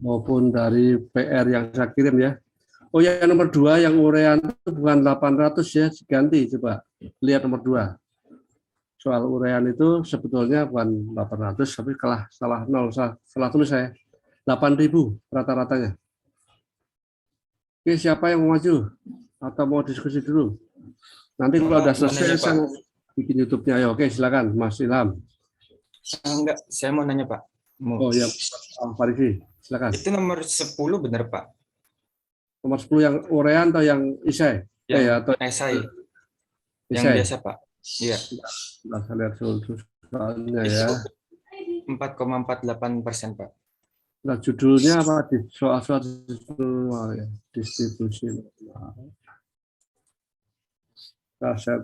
maupun dari PR yang saya kirim ya. Oh ya, nomor 2 yang urean itu bukan 800 ya, diganti coba. Lihat nomor 2. Soal urean itu sebetulnya bukan 800, tapi salah 0, salah tulis saya. 8.000 rata-ratanya. Oke, siapa yang mau maju? Atau mau diskusi dulu? Nanti kalau sudah selesai, saya mau bikin YouTube-nya. Ayo, oke, silakan, Mas Ilham. Enggak, saya mau nanya, Pak. Oh ya, Farisi, silakan. Itu nomor 10 benar, Pak? Nomor 10 yang urean atau yang isai? Yang esai. Yang biasa, Pak. Iya. Nah, saya lihat soalnya ya. 4,48%, Pak. Nah, judulnya apa? Soal-soal ya. Distribusi. Saya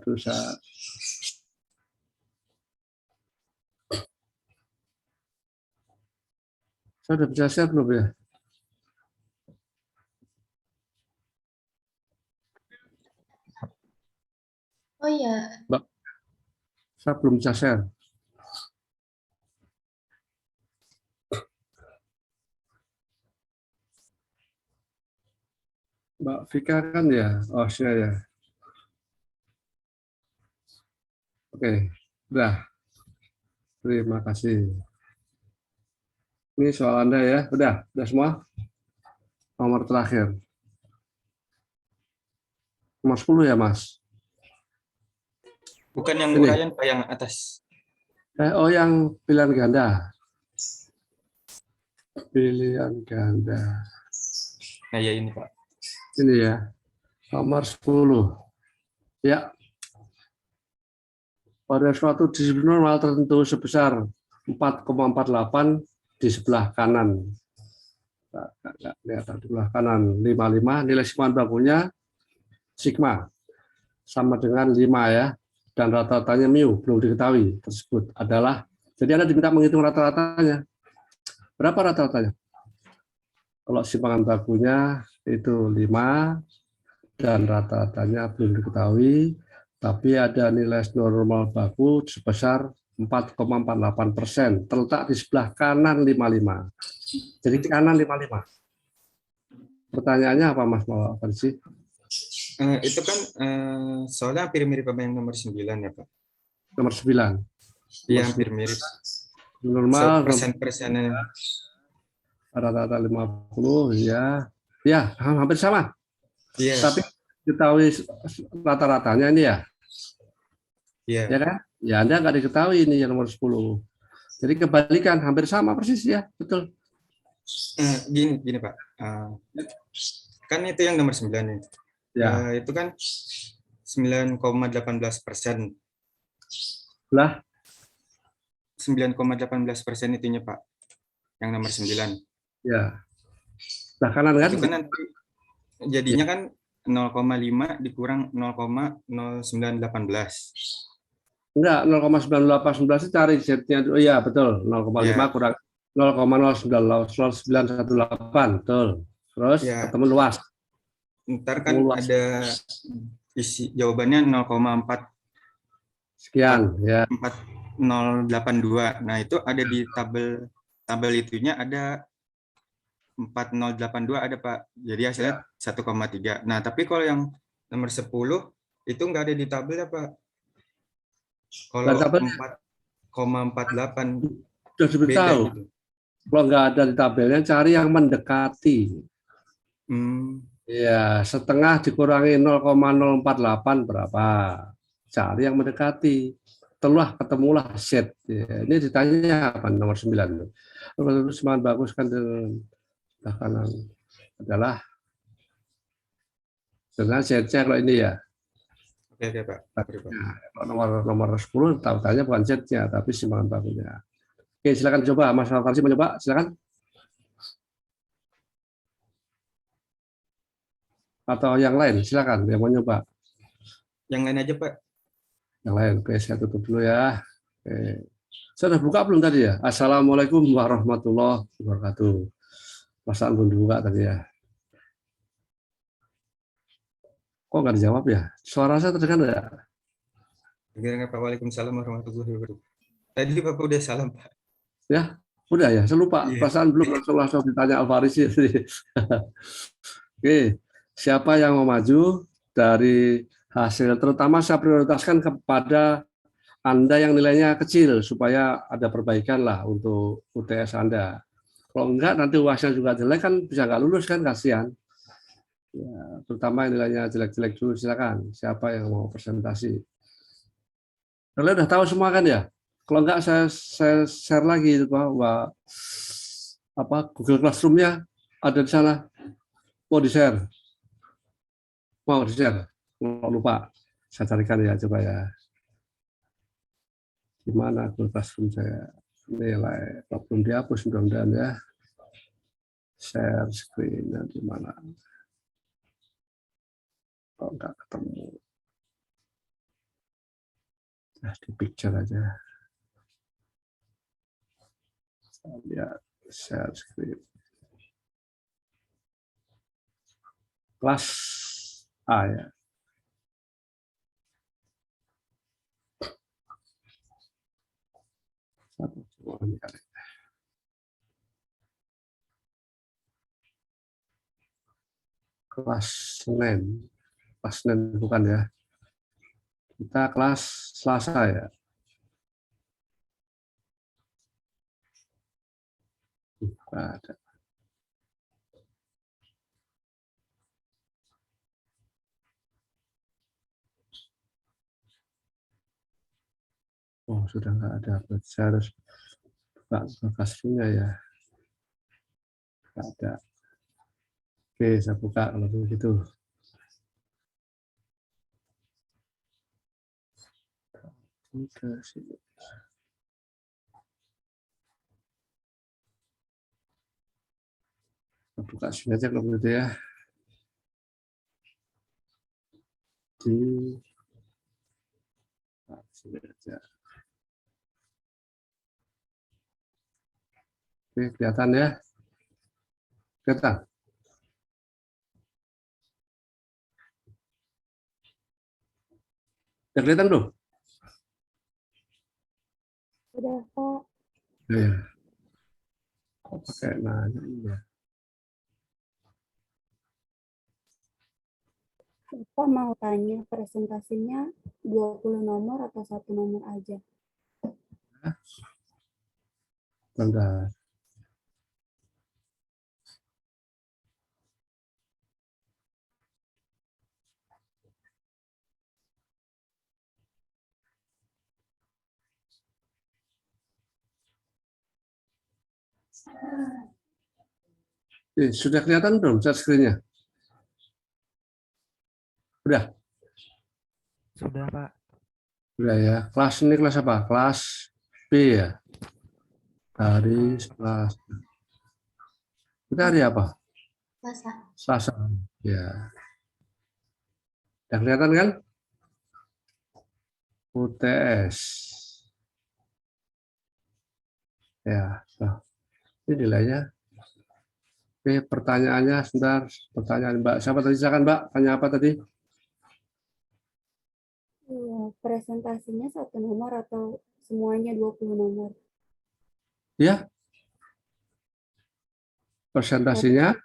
sudah bisa share belum ya? Oh iya. Mbak, saya belum bisa share. Mbak Vika kan ya? Oh, saya ya. Oke, udah. Terima kasih. Ini soal Anda ya. Udah semua? Nomor terakhir. Nomor 10 ya, Mas? Bukan yang uraian, Pak, yang atas. Oh, yang pilihan ganda. Pilihan ganda. Nah, ya ini, Pak. Ini ya. Nomor 10. Ya. Pada suatu disiplin normal tertentu sebesar 4,48 di sebelah kanan. Lihat di sebelah kanan 55, nilai sigma bakunya sigma sama dengan 5 ya. Dan rata-ratanya mu belum diketahui tersebut adalah, jadi Anda diminta menghitung rata-ratanya. Berapa rata-ratanya? Kalau simpangan bakunya itu 5 dan rata-ratanya belum diketahui, tapi ada nilai normal baku sebesar 4,48%, terletak di sebelah kanan 55. Jadi kanan 55. Pertanyaannya apa, Mas Farisi? Itu kan soalnya hampir mirip sama yang nomor 9 ya, Pak. Nomor 9. Iya, hampir mirip. Normal persen-persennya. Rata-rata 50 ya. Ya, hampir sama. Iya. Tapi diketahui rata-ratanya ini ya. Iya. Ya kan? Ya Anda nggak diketahui ini yang nomor 10. Jadi kebalikan, hampir sama persis ya, betul. Gini Pak. Kan itu yang nomor 9 nih. Ya. Itu kan 9,18%. Lah 9,18% itunya, Pak. Yang nomor 9. Ya. Nah, kanan kan? Itu kan nanti jadinya kan 0,5 dikurang 0,0918. Enggak, 0,9819 itu cari Z-nya. Oh iya, betul. 0,5 kurang 0,0918. Betul. Terus ketemu luas. Ntar kan ada isi jawabannya 0,4 sekian ya. 4082. Nah, itu ada di tabel itunya ada 4082 ada, Pak. Jadi hasilnya 1,3. Nah, tapi kalau yang nomor 10 itu nggak ada di tabel ya, Pak. Kalau 4,48 sudah diberitahu. Gitu. Kalau nggak ada di tabelnya, cari yang mendekati. Ya, setengah dikurangi 0,048 berapa? Cari yang mendekati. Ketemulah Z. Ya, ini ditanya apa nomor 9. Nomor 9 bagus kan kanan adalah dengan Z-nya kalau ini ya. Oke, Pak. Nah, nomor 10 tanya bukan Z-nya tapi simpangan bakunya. Oke, silakan coba Mas Farsi mencoba, silakan. Atau yang lain, silakan yang mau nyoba. Yang lain aja, Pak. Yang lain, oke, saya tutup dulu ya. Oke. Saya sudah buka belum tadi ya? Assalamualaikum warahmatullahi wabarakatuh. Masaan belum dibuka tadi ya. Kok nggak dijawab ya? Suara saya terdengar nggak? Terdengar, Pak. Waalaikumsalam warahmatullahi wabarakatuh. Tadi Bapak udah salam, Pak. Ya? Udah ya, saya lupa. Iya. Perasaan belum langsung ditanya Alvaris. Oke, siapa yang mau maju dari hasil? Terutama saya prioritaskan kepada Anda yang nilainya kecil supaya ada perbaikan lah untuk UTS Anda. Kalau enggak nanti UASnya juga jelek kan bisa nggak lulus kan, kasihan. Ya, terutama yang nilainya jelek-jelek dulu, silakan. Siapa yang mau presentasi? Kalian udah tahu semua kan ya? Kalau enggak saya share lagi itu bahwa apa Google Classroom-nya ada di sana. Mau di-share? Mau di-share? Kalau lupa, saya carikan ya coba ya. Gimana Google Classroom saya nilai? Kalau belum dihapus mudah-mudahan ya. Share screen di mana? Kalau enggak ketemu. Nah, di picture aja. Saya lihat share screen. Kelas A ya. Kelas Senin. Kelas Senin bukan ya. Kita kelas Selasa ya. Nggak ada. Oh, sudah nggak ada. Saya harus buka Classroom-nya ya. Nggak ada. Oke, saya buka kalau begitu. Ke sini. Saya buka sini aja kalau begitu ya. Di sini aja. Oke, kelihatan ya. Kelihatan. Ya, kelihatan belum? Udah, Pak. Ya. Kok pakai nanya ya. Bapak mau tanya presentasinya 20 nomor atau 1 nomor aja? Bentar. Sudah kelihatan belum share screen-nya? Udah? Sudah, Pak. Udah ya. Kelas ini kelas apa? Kelas B ya? Hari Selasa. Kita hari apa? Selasa. Ya. Udah kelihatan kan? UTS. Ya. Nah, ini nilainya. Oke, pertanyaannya sebentar. Pertanyaan Mbak. Siapa tadi? Silakan Mbak. Tanya apa tadi? Presentasinya 1 nomor atau semuanya 20 nomor? Ya. Presentasinya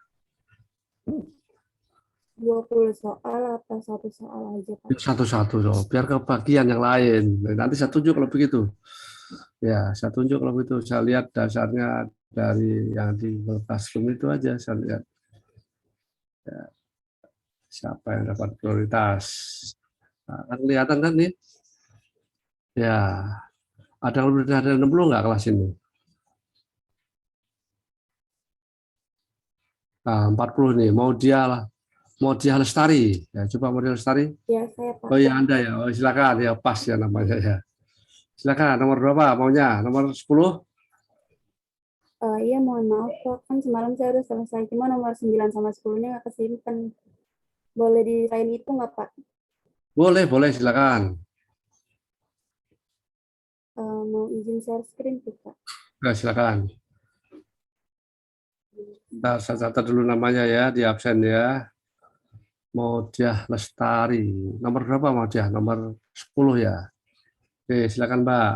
20 soal atau 1 soal aja, Pak? satu-satu. Biar kebagian yang lain. Nanti saya tunjuk kalau begitu. Ya, saya tunjuk kalau begitu. Saya lihat dasarnya dari yang di Classroom itu aja. Saya lihat. Ya, siapa yang dapat prioritas. Nah, kan kelihatan kan nih? Ya, ada yang lebih dari 60 nggak kelas ini? Nah, 40 nih, mau dia Lestari. Ya, coba mau dia Lestari. Ya, saya, Pak. Oh iya, Anda ya. Oh, silakan ya, pas ya namanya ya. Silakan, nomor berapa maunya? Nomor 10? Iya, mohon maaf, Pak. Kan semalam saya udah selesai. Cuma nomor 9 sama 10-nya nggak kesimpan. Boleh dirain itu nggak, Pak? Boleh, boleh, silakan. Mau izin share screen tuh, Pak. Nah, silakan. Nah, saya catat dulu namanya ya, di absen ya. Maudiah Lestari. Nomor berapa Maudiah? Nomor 10 ya. Oke, silakan Mbak.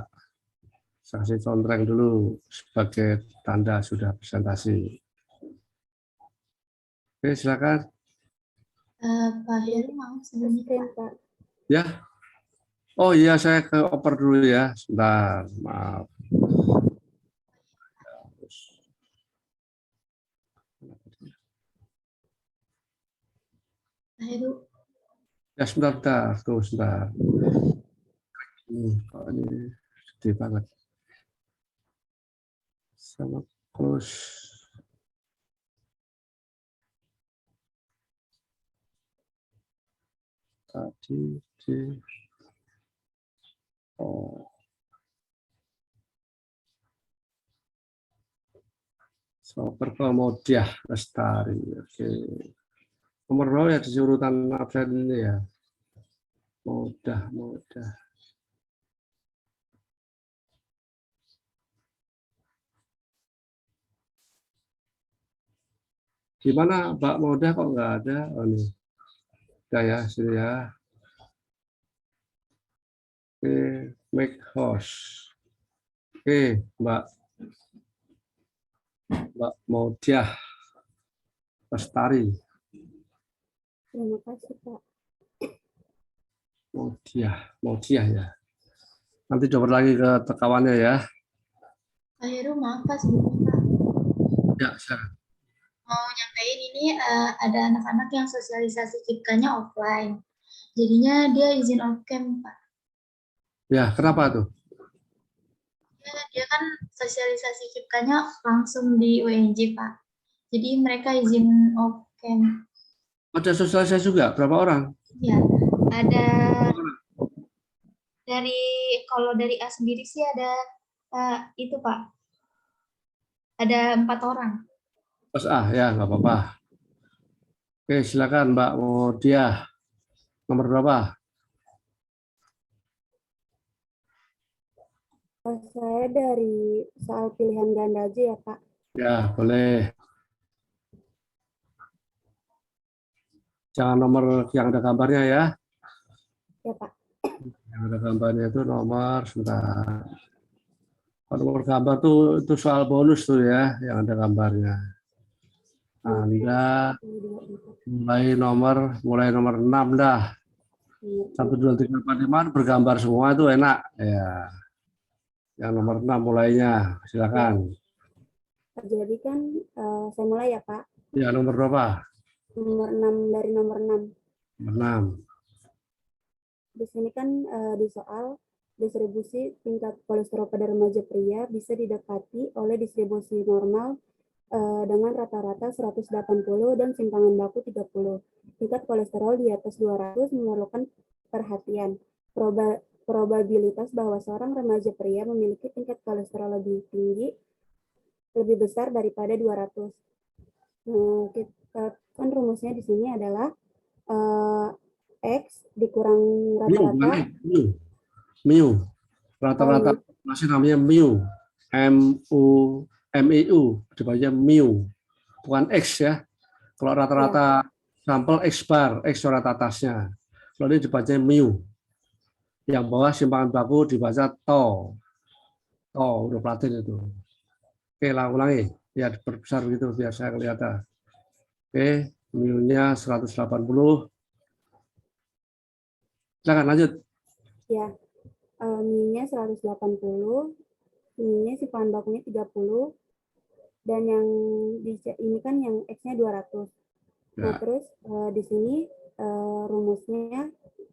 Saya kasih contreng dulu sebagai tanda sudah presentasi. Oke, silakan. Pak Heru mau sebelumnya Screen, Pak. Pak. Ya. Oh iya, saya ke oper dulu ya. Sebentar, maaf. Pak Heru. Ya, sebentar. Tuh, sebentar. Kok ini gede banget. Sama close. Tadi di oh. Super Kemudiah Lestari. Oke. Nomor berapa ya di urutan absen ini ya? Mudah. Gimana Mbak Moda kok nggak ada? Oh, ini. Udah ya, sini ya. Oke, make host. Oke, Mbak Modiah Lestari. Terima kasih, Pak. Modiah ya. Nanti coba lagi ke tekawannya ya. Pak Heru maaf Pak sebelumnya Pak. Ya, silakan. Mau nyampein ini ada anak-anak yang sosialisasi KIPK-nya offline. Jadinya dia izin off cam Pak. Ya, kenapa tuh? Dia kan sosialisasi KIPK-nya langsung di UNJ Pak. Jadi mereka izin off cam. Ada sosialisasi juga? Berapa orang? Ya, ada kalau dari A sendiri sih ada itu Pak. Ada 4 orang. Pas ya, nggak apa-apa. Oke, silakan Mbak Modiah. Nomor berapa? Saya dari soal pilihan ganda aja ya, Pak. Ya, boleh. Jangan nomor yang ada gambarnya ya. Ya, Pak. Yang ada gambarnya itu nomor, sebentar. Kalau nomor gambar tuh itu soal bonus tuh ya, yang ada gambarnya. Anda mulai nomor 6 dah. 1, 2, 3, 4, 5 bergambar semua itu enak. Ya. Yang nomor 6 mulainya, silakan. Jadi kan saya mulai ya, Pak. Ya, nomor berapa? Nomor 6 dari nomor 6. Nomor 6. Di sini kan di soal distribusi tingkat kolesterol pada remaja pria bisa didekati oleh distribusi normal dengan rata-rata 180 dan simpangan baku 30. Tingkat kolesterol di atas 200 memerlukan perhatian. Probabilitas bahwa seorang remaja pria memiliki tingkat kolesterol lebih tinggi, lebih besar daripada 200. Kita kan rumusnya di sini adalah X dikurang rata-rata. Mu. Rata-rata masih namanya mu. MU. Dibaca mu. Bukan X ya. Kalau rata-rata sampel X bar, X coret atasnya. Kalau ini dibaca mu. Yang bawah simpangan baku dibaca to. To, udah Latin itu. Oke, ulangi. Ya, diperbesar begitu biar saya kelihatan. Oke, mu-nya 180. Silakan lanjut. Ya, mu-nya 180, mu-nya simpangan bakunya 30, dan yang ini kan yang X-nya 200. Nah, terus di sini rumusnya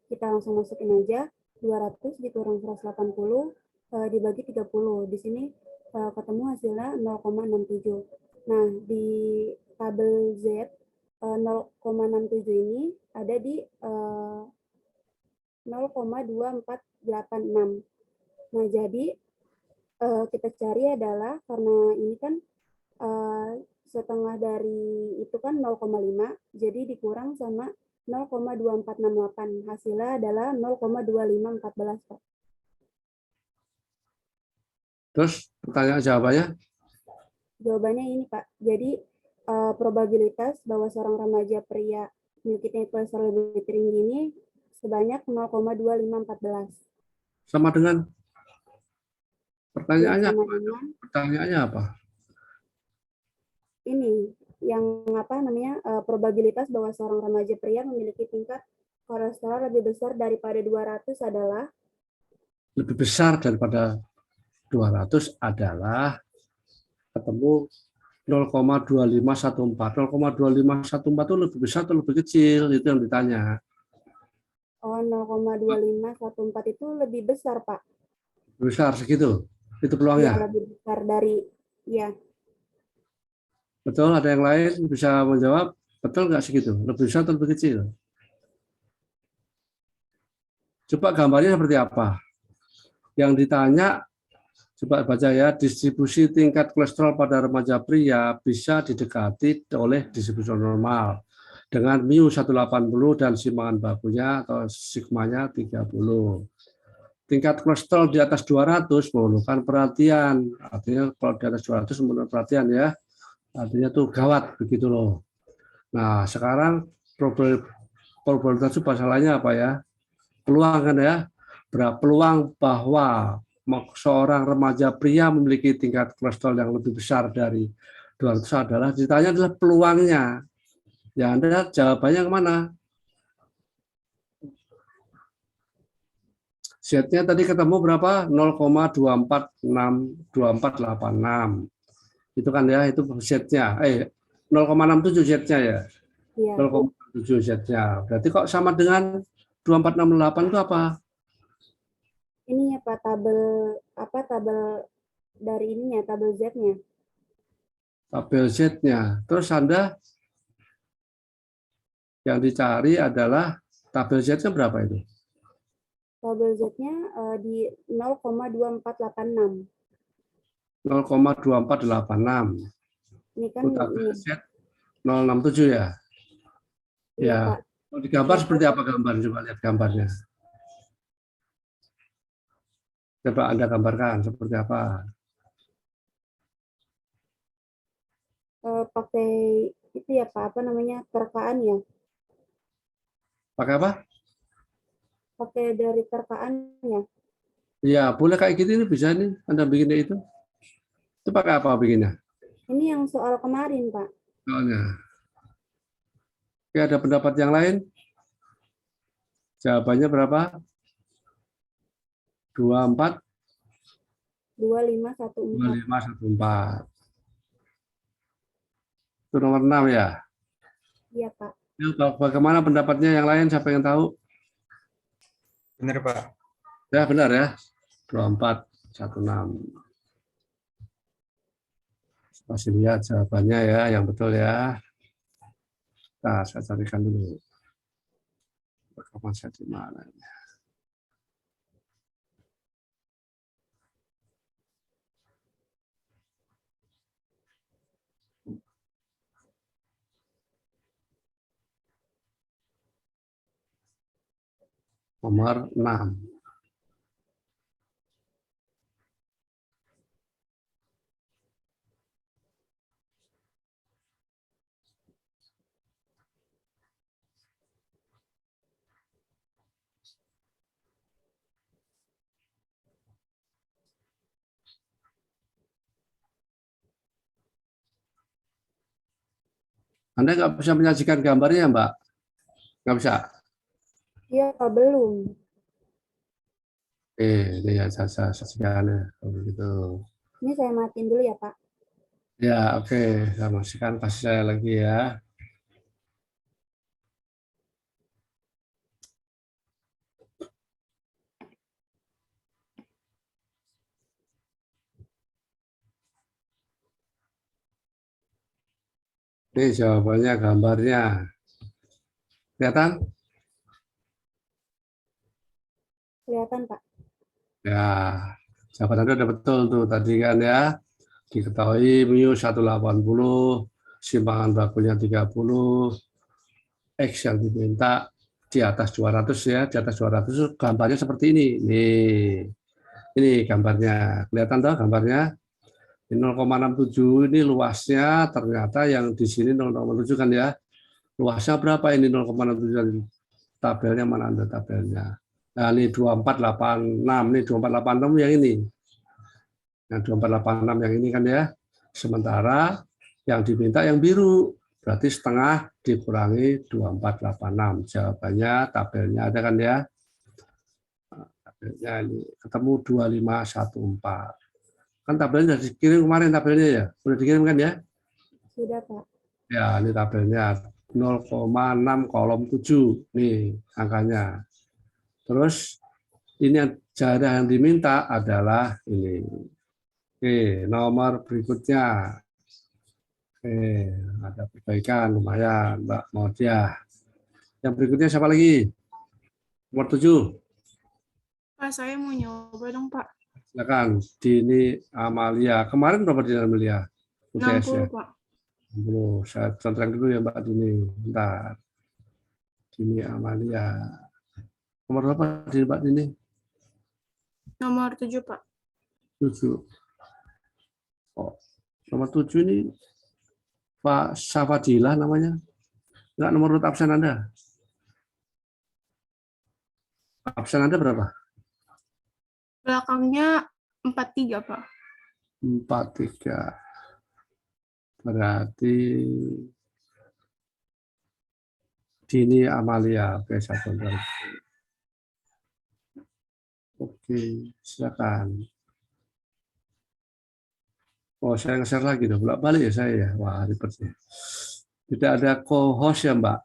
kita langsung masukin aja, 200 dikurang 180 dibagi 30. Di sini ketemu hasilnya 0,67. Nah, di tabel Z 0,67 ini ada di 0,2486. Nah, jadi kita cari adalah karena ini kan setengah dari itu kan 0,5, jadi dikurang sama 0,2468. Hasilnya adalah 0,2514, Pak. Terus pertanyaan jawabannya? Jawabannya ini, Pak. Jadi probabilitas bahwa seorang remaja pria memiliki tingkat kolesterol lebih tinggi ini sebanyak 0,2514. Sama dengan Pertanyaannya apa? 2,5 Pertanyaannya apa? ini yang apa namanya probabilitas bahwa seorang remaja pria memiliki tingkat kolesterol lebih besar daripada 200 adalah Lebih besar daripada 200 adalah ketemu 0,2514. 0,2514 itu lebih besar atau lebih kecil? Itu yang ditanya. 0,2514 itu lebih besar, Pak. Lebih besar segitu. Itu Ya, peluangnya. lebih besar dari ya. Betul, ada yang lain bisa menjawab? Betul nggak segitu? Lebih besar atau lebih kecil? Coba gambarnya seperti apa? Yang ditanya, coba baca ya, distribusi tingkat kolesterol pada remaja pria bisa didekati oleh distribusi normal dengan mu 180 dan simpangan bakunya atau sigmanya 30. Tingkat kolesterol di atas 200 memerlukan perhatian. Artinya kalau di atas 200 memerlukan perhatian ya. Artinya tuh gawat begitu loh. Nah, sekarang probabilitas itu masalahnya apa ya? Peluang kan ya. Peluang bahwa seorang remaja pria memiliki tingkat kolesterol yang lebih besar dari 200 adalah ditanya adalah peluangnya. Ya, Anda jawabannya kemana? Z-nya tadi ketemu berapa? 0,2486. Itu kan ya, itu Z-nya. 0,67 Z-nya ya. Iya. 0,7 Z-nya. Berarti kok sama dengan 2468 itu apa? Ini ya Pak, tabel dari ininya, tabel Z-nya. Tabel Z-nya. Terus Anda yang dicari adalah tabel Z-nya berapa itu? Tabel Z-nya di 0,2486. 0,2486. Ini kan Itu tabel ini. Z 067 ya? Iya, Ya. Pak. Kalau di gambar seperti apa gambar? Coba lihat gambarnya. Coba Anda gambarkan seperti apa? Pakai itu ya Pak, apa namanya, terkaan ya? Pakai apa? Pakai dari terkaan ya? Ya, boleh kayak gitu ini bisa nih Anda bikinnya itu. Itu pakai apa bikinnya? Ini yang soal kemarin, Pak. Soalnya. Oke, ada pendapat yang lain? Jawabannya berapa? 24 2514. 2514. Itu nomor 6 ya. Iya, Pak. Bagaimana pendapatnya yang lain? Siapa yang tahu? Benar, Pak. Ya, benar ya. 2416. Masih lihat jawabannya ya, yang betul ya. Nah, saya carikan dulu. Rekaman saya di mana? Nomor 6. Anda nggak bisa menyajikan gambarnya, Mbak? Nggak bisa? Iya, Pak, belum. Ini ya saya sajikan ya. Begitu. Ini saya matiin dulu ya, Pak. Ya, oke. Saya masukkan, kasih saya lagi ya. Ini jawabannya, gambarnya. Kelihatan? Kelihatan, Pak. Ya, jawaban Anda udah betul tuh tadi kan ya. Diketahui mu 180, simpangan bakunya 30, X yang diminta di atas 200 ya, di atas 200 gambarnya seperti ini. Ini gambarnya. Kelihatan toh gambarnya? 0,67 ini luasnya, ternyata yang di sini 0,7 kan ya. Luasnya berapa ini 0,67? Tabelnya mana Anda tabelnya? Nah, ini 2486, ini 2486 yang ini. Yang 2486 yang ini kan ya. Sementara yang diminta yang biru. Berarti setengah dikurangi 2486. Jawabannya tabelnya ada kan ya. Tabelnya ini ketemu 2514. Kan tabelnya sudah dikirim kemarin tabelnya ya. Sudah dikirim kan ya? Sudah, Pak. Ya, ini tabelnya 0,6 kolom 7. Nih angkanya. Terus ini jarak yang diminta adalah ini. Oke, nomor berikutnya. Oke, ada perbaikan lumayan, Mbak Maudiah. Yang berikutnya siapa lagi? Nomor 7. Pak, saya mau nyoba dong, Pak. Silakan, Dini Amalia. Kemarin berapa Dini Amalia? UTS ya? 60, Pak. 60. Saya contreng dulu ya Mbak Dini. Bentar. Dini Amalia. Nomor berapa Dini, Mbak Dini? Nomor 7, Pak. 7. Oh, nomor 7 ini Pak Safadilah namanya. Enggak nomor urut absen Anda. Absen Anda berapa? Belakangnya 43, Pak. 43. Berarti Dini Amalia. Oke, saya contoh. Oke, silakan. Oh, saya nge-share lagi dong. Bolak-balik ya saya ya. Wah, ribet ya. Tidak ada co-host ya, Mbak?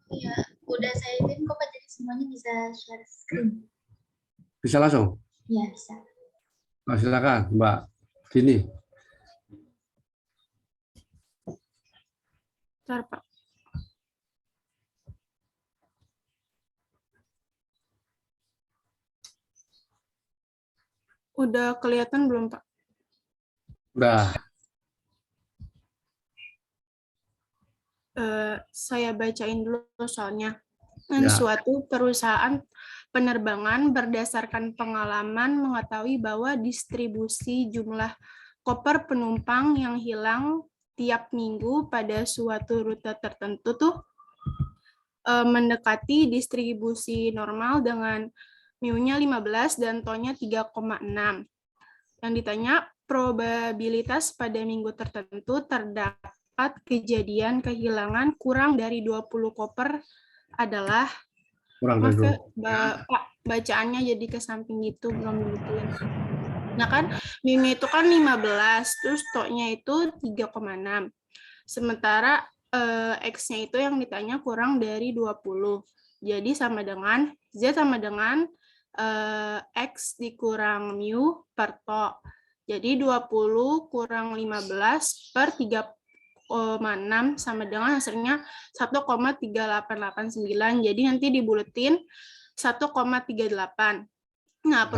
Iya, udah saya ikutin kok Pak, jadi semuanya bisa share screen. Bisa langsung? Iya, bisa. Oh, silakan, Mbak Dini. Bentar, Pak. Udah kelihatan belum, Pak? Udah. Saya bacain dulu soalnya. Ya. Suatu perusahaan penerbangan berdasarkan pengalaman mengetahui bahwa distribusi jumlah koper penumpang yang hilang tiap minggu pada suatu rute tertentu tuh mendekati distribusi normal dengan mu-nya 15 dan to-nya 3,6. Yang ditanya probabilitas pada minggu tertentu terdapat kejadian kehilangan kurang dari 20 koper adalah, Kurang maaf dari ya, Pak, bacaannya jadi ke samping gitu, belum dibetulin. Nah kan, mu-nya itu kan 15, terus to-nya itu 3,6. Sementara X-nya itu yang ditanya kurang dari 20. Jadi sama dengan, Z sama dengan X dikurang mu per to. Jadi 20 kurang 15 per 3,6 sama dengan hasilnya 1,3889. Jadi nanti dibuletin 1,38. Nah,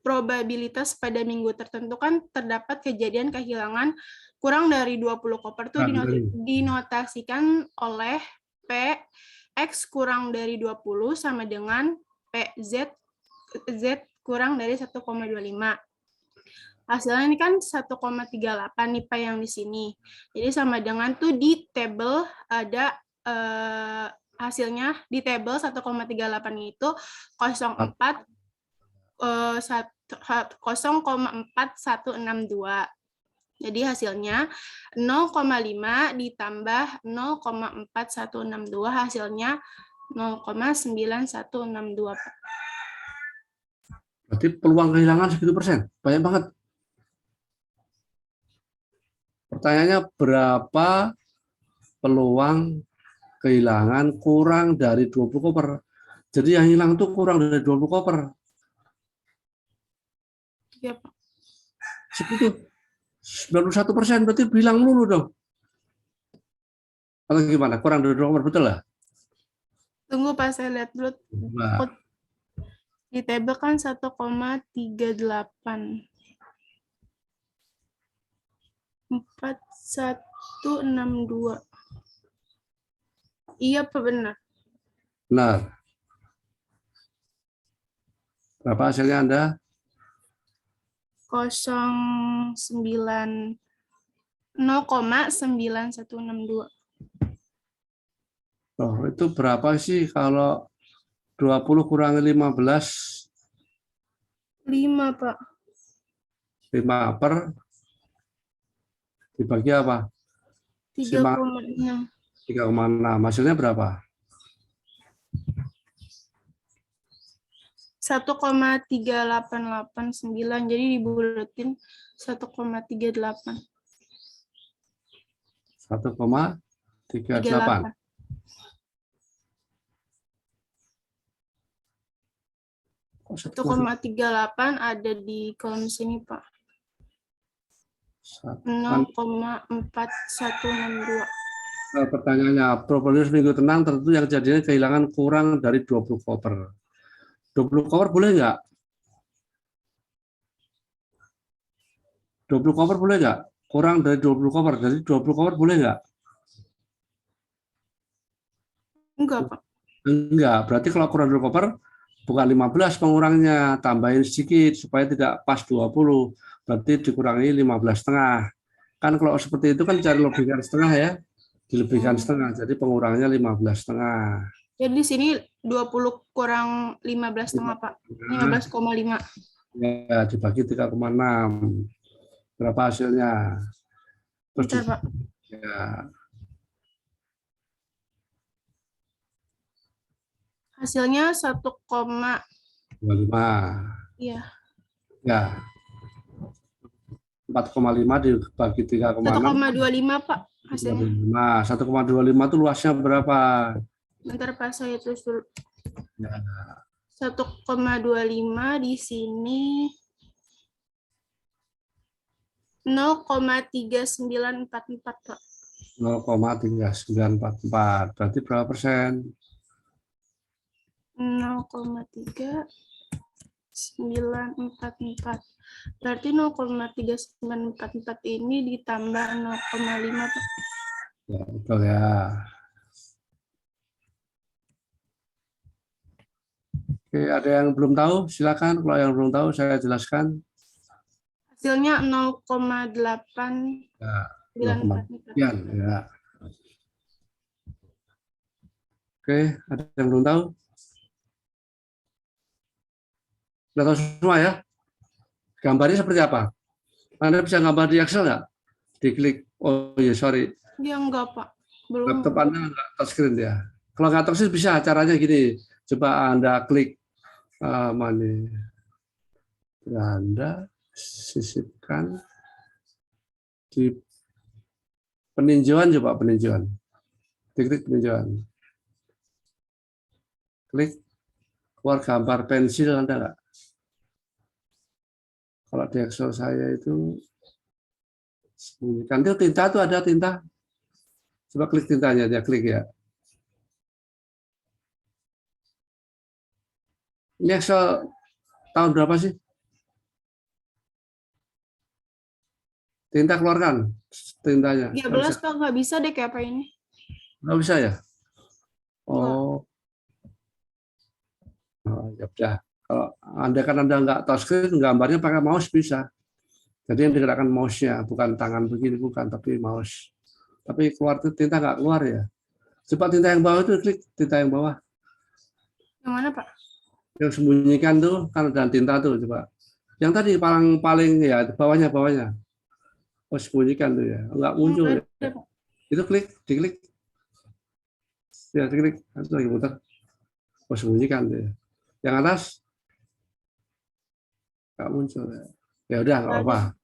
probabilitas pada minggu tertentu kan terdapat kejadian kehilangan kurang dari 20 koper itu dinotasikan oleh P X kurang dari 20 sama dengan P Z kurang dari 1,25. Hasilnya ini kan 1,38 nih Pak yang di sini. Jadi sama dengan tuh di tabel ada hasilnya di tabel 1,38 itu 0,4162. Jadi hasilnya 0,5 ditambah 0,4162 hasilnya 0,9162. Berarti peluang kehilangan segitu persen. Banyak banget. Pertanyaannya berapa peluang kehilangan kurang dari 20 koper. Jadi yang hilang itu kurang dari 20 koper. Iya, Pak. Segitu. 91% berarti bilang dulu dong. Atau gimana? Kurang dari 20 koper, betul lah? Tunggu Pak, saya lihat dulu. Nah, Di tabel kan 1,38. 4162. Iya, Pak, benar. benar. Berapa hasilnya Anda? 0,9162. Oh, itu berapa sih kalau 20 kurangi 15? 5, Pak. 5 per dibagi apa? 3,6. 3,6. Hasilnya berapa? 1,3889. Jadi dibulatin 1,38. 1,38. 38. Kok 1,38 ada di kolom sini, Pak. 0,4162. Pertanyaannya, probabilitas minggu tenang tertentu yang kejadiannya kehilangan kurang dari 20 koper. 20 koper boleh nggak? 20 koper boleh nggak? Kurang dari 20 koper. Jadi 20 koper boleh nggak? Enggak, Pak. Enggak. Berarti kalau kurang 20 koper, bukan 15 pengurangnya. Tambahin sedikit supaya tidak pas 20. Berarti dikurangi 15,5. Kan kalau seperti itu kan cari lebihkan setengah ya. Dilebihkan setengah. Jadi pengurangnya 15,5. Jadi di sini 20 kurang 15,5, Pak. 15,5. Ya, dibagi 3,6. Berapa hasilnya? Bentar, Pak. Ya, Hasilnya 1, 25. iya. Ya. 4,5 dibagi 3,6. 1,25, Pak. Hasilnya. Nah, 1,25 itu luasnya berapa? Bentar, Pak, saya tulis dulu. Ya, 1,25 di sini 0,3944, Pak. 0,3944. Berarti berapa persen? 0,3944. Berarti 0,3944 ini ditambah 0,5, Pak. Ya, betul ya. Oke, ada yang belum tahu? Silakan. Kalau yang belum tahu, saya jelaskan. Hasilnya 0,894. Ya, 0,4. Ya. Oke, ada yang belum tahu? Sudah tahu semua ya? Gambarnya seperti apa? Anda bisa gambar di Excel nggak? Diklik. Oh iya, sorry. Dia enggak, Pak. Belum. Laptop Anda nggak touchscreen ya? Kalau nggak touchscreen bisa, caranya gini. Coba Anda klik mana? Anda sisipkan di peninjauan, coba peninjauan. Diklik peninjauan. Klik keluar gambar pensil Anda nggak? Kalau di Excel saya itu sembunyikan. Itu tinta tuh ada tinta. Coba klik tintanya, dia klik ya. Ini Excel tahun berapa sih? Tinta keluarkan tintanya. 13, Pak, nggak bisa deh kayak apa ini. Nggak bisa ya? Oh. Oh, ya udah. Kalau Anda nggak touchscreen, gambarnya pakai mouse bisa. Jadi yang digerakkan mouse-nya, bukan tangan begini, bukan, tapi mouse. Tapi keluar tinta nggak keluar ya. Coba tinta yang bawah itu klik tinta yang bawah. Yang mana, Pak? Yang sembunyikan tuh kan ada tinta tuh coba. Yang tadi paling ya bawahnya. Oh, sembunyikan tuh ya. Nggak muncul ya. Itu diklik. Ya, diklik. Itu lagi muter. Oh, sembunyikan tuh ya. Yang atas nggak muncul ya. Ya udah nggak apa-apa.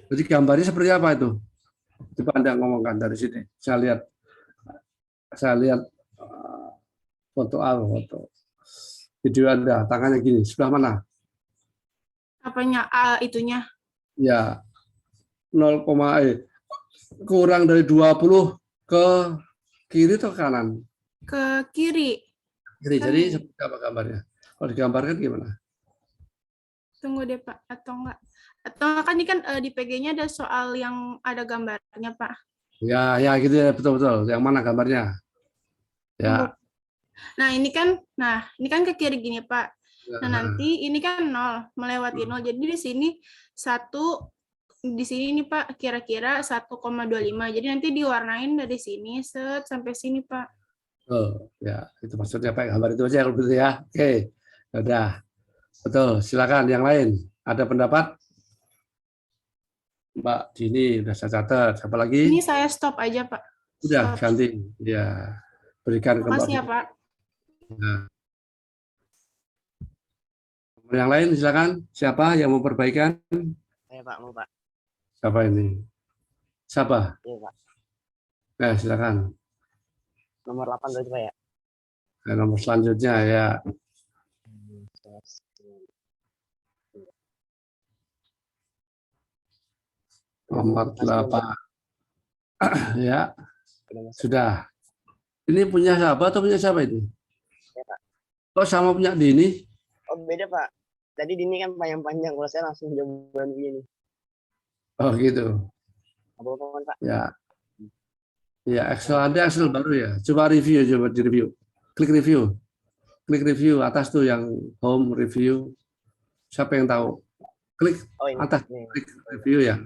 Jadi gambarnya seperti apa itu? Coba Anda ngomongkan dari sini. Saya lihat foto video Anda, tangannya gini, sebelah mana? Apanya? Itunya. Ya, 0, kurang dari 20 ke kiri atau kanan? Ke kiri. Kiri. Jadi seperti apa gambarnya? Kalau digambarkan gimana? Tunggu deh, Pak. Atau enggak? Atau kan ini kan di PG-nya ada soal yang ada gambarnya, Pak. Ya gitu ya, betul. Yang mana gambarnya? Ya. Nah, ini kan ke kiri gini, Pak. Nah, nanti ini kan 0, melewati 0. Jadi di sini 1, di sini nih, Pak, kira-kira 1,25. Jadi nanti diwarnain dari sini sampai sini, Pak. Oh, ya, itu maksudnya Pak, gambar itu aja kalau begitu ya. Oke. Udah. Betul, silakan yang lain. Ada pendapat? Mbak Dini udah saya catat. Siapa lagi? Ini saya stop aja, Pak. Udah Stop. ganti. Ya, berikan ke Mbak Makasih ya, Dini. Pak. Yang lain silakan. Siapa yang mau perbaikan? Saya Pak, mau Pak. Siapa ini? Siapa? Iya Pak. Silakan. Nomor 8 berarti Pak ya. Nomor selanjutnya ya. Nomor 8. Ya, sudah. Ini punya siapa atau punya siapa ini? Ya, Pak. Kok sama punya Dini? Oh beda Pak. Tadi Dini kan panjang-panjang, kalau saya langsung jawaban begini. Oh gitu. Apa-apa Pak? Ya. Ya, Excel ada Excel baru ya. Coba review, coba di review. Klik review. Klik review atas tuh yang home review. Siapa yang tahu? Klik Oh ini. atas, Ini. klik review ya.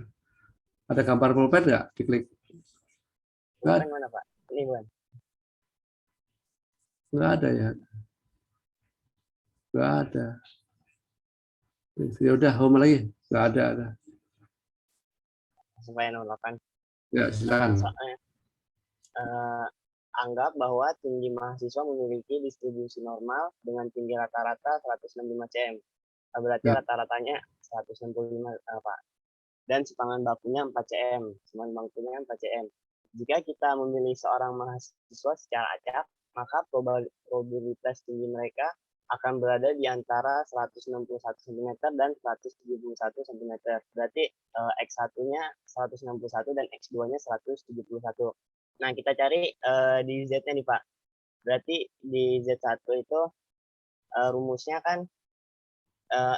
Ada gambar pulpen nggak? Diklik. Nggak, Bukan mana Pak? Ini bukan. nggak ada ya. Nggak ada. Ya udah home lagi. Nggak ada. Supaya nomor 8. Ya silakan. Soalnya, anggap bahwa tinggi mahasiswa memiliki distribusi normal dengan tinggi rata-rata 165 cm. Berarti Ya. rata-ratanya 165 Pak. Dan sepangan bakunya 4 cm. Sepangan bakunya 4 cm. Jika kita memilih seorang mahasiswa secara acak, maka probabilitas tinggi mereka akan berada di antara 161 cm dan 171 cm. Berarti X1-nya 161 dan X2-nya 171. Nah, kita cari di Z-nya nih, Pak. Berarti di Z1 itu rumusnya kan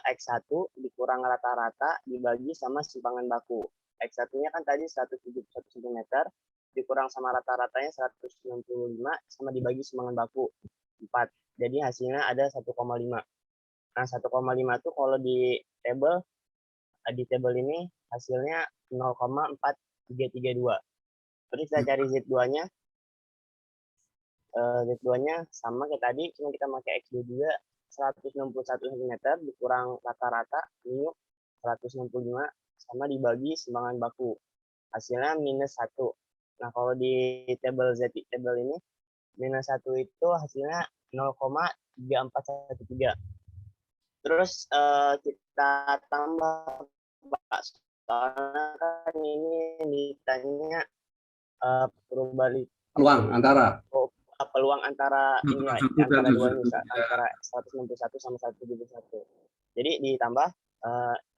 X1 dikurang rata-rata dibagi sama simpangan baku. X1-nya kan tadi 171 cm, dikurang sama rata-ratanya 165 sama dibagi simpangan baku 4. Jadi hasilnya ada 1,5. Nah, 1,5 itu kalau di table ini hasilnya 0,4332. Terus kita cari Z2-nya. Z2-nya sama kayak tadi, cuma kita pakai X2 juga, 161 cm dikurang rata-rata minus 165 sama dibagi simpangan baku. Hasilnya minus 1. Nah, kalau di table Z table ini minus 1 itu hasilnya 0,3413. Terus kita tambah Pak, soalnya kan ini ditanya Peluang antara peluang antara ini ya, antara dua ini, antara 161 sama 171. Jadi ditambah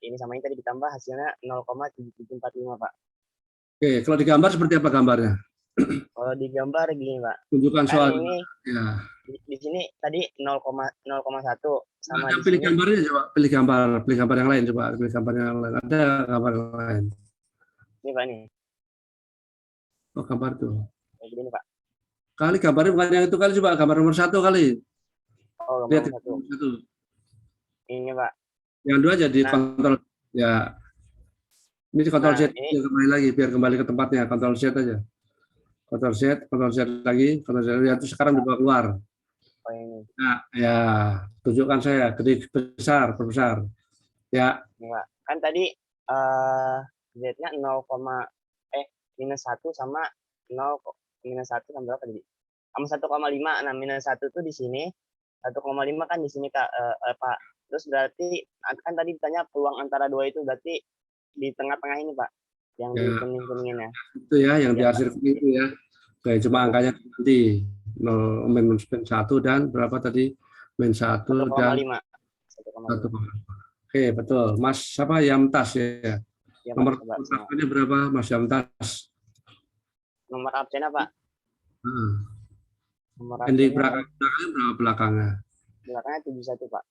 ini sama ini tadi ditambah hasilnya 0,7745 Pak. Oke, kalau digambar seperti apa gambarnya? Kalau digambar gini Pak. Tunjukkan Kan soal. ini Ya. di sini tadi 0,1 sama Ada di pilih sini. gambarnya coba, pilih gambar yang lain coba, pilih gambar yang lain. Ada gambar yang lain. Ini Pak nih. Oh, gambar tuh. Kayak gini Pak. Kali gambarnya bukan yang itu kali, coba gambar nomor 1 kali. Oh, Lihat gambar 1. nomor 1. Ini Pak. Yang 2 jadi Nah. kontrol. Ya. Ini di kontrol Nah, Z, ini. kembali lagi biar kembali ke tempatnya, kontrol Z aja. Kontrol Z lagi, kontrol Z. Ya, itu sekarang dibawa keluar. Oh ini. Nah, ya, tunjukkan saya, gede besar, perbesar. Ya, Ini Pak. Kan tadi Z-nya minus 1 sama 0 minus 1 sama berapa tadi? Sama 1,5. Nah, minus 1 tuh di sini. 1,5 kan di sini Kak, Pak. Terus berarti kan tadi ditanya peluang antara dua itu, berarti di tengah-tengah ini Pak. Yang di Ya. kuning-kuningin ya. Itu ya, yang di Ya, hasil itu ya. Oke, cuma angkanya nanti 0, minus 1 dan berapa tadi? Min 1 dan 1,5. 1,5. Oke, betul. Mas siapa? Yamtas ya. Ya, Nomor Pak, coba. absennya berapa, Mas Yamtas? Nomor absennya Pak. Nomor Di absennya belakangnya berapa belakangnya? belakangnya 71 Pak.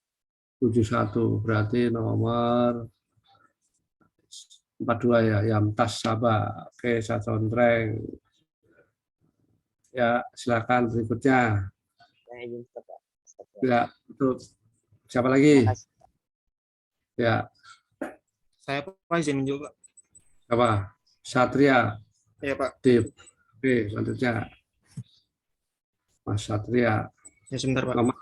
71, berarti nomor 42 ya, Yamtas Sabah. Oke, saya contreng. Ya, silakan berikutnya. Saya izin stop Pak. Stop, Pak. Ya, betul. Siapa lagi? Terima kasih. Ya, Saya Pak izin juga. apa? Satria. Iya Pak. Dev. Oke, selanjutnya. Mas Satria. Ya sebentar Pak. Nomor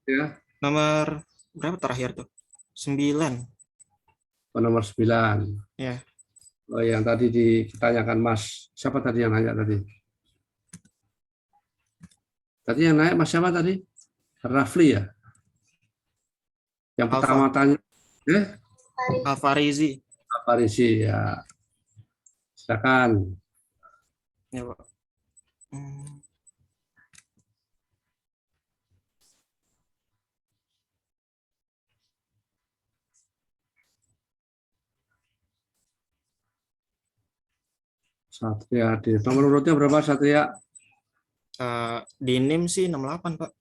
ya, Nomor berapa terakhir tuh? 9. nomor 9. Ya. yang tadi ditanyakan Mas, siapa tadi yang nanya tadi? Tadi yang nanya Mas siapa tadi? Rafli ya? Yang pertama tanya, Alfarizi. Farisi ya. Silakan. Ya, Pak. Satria di nomor urutnya berapa Satria? Di NIM sih 68, Pak.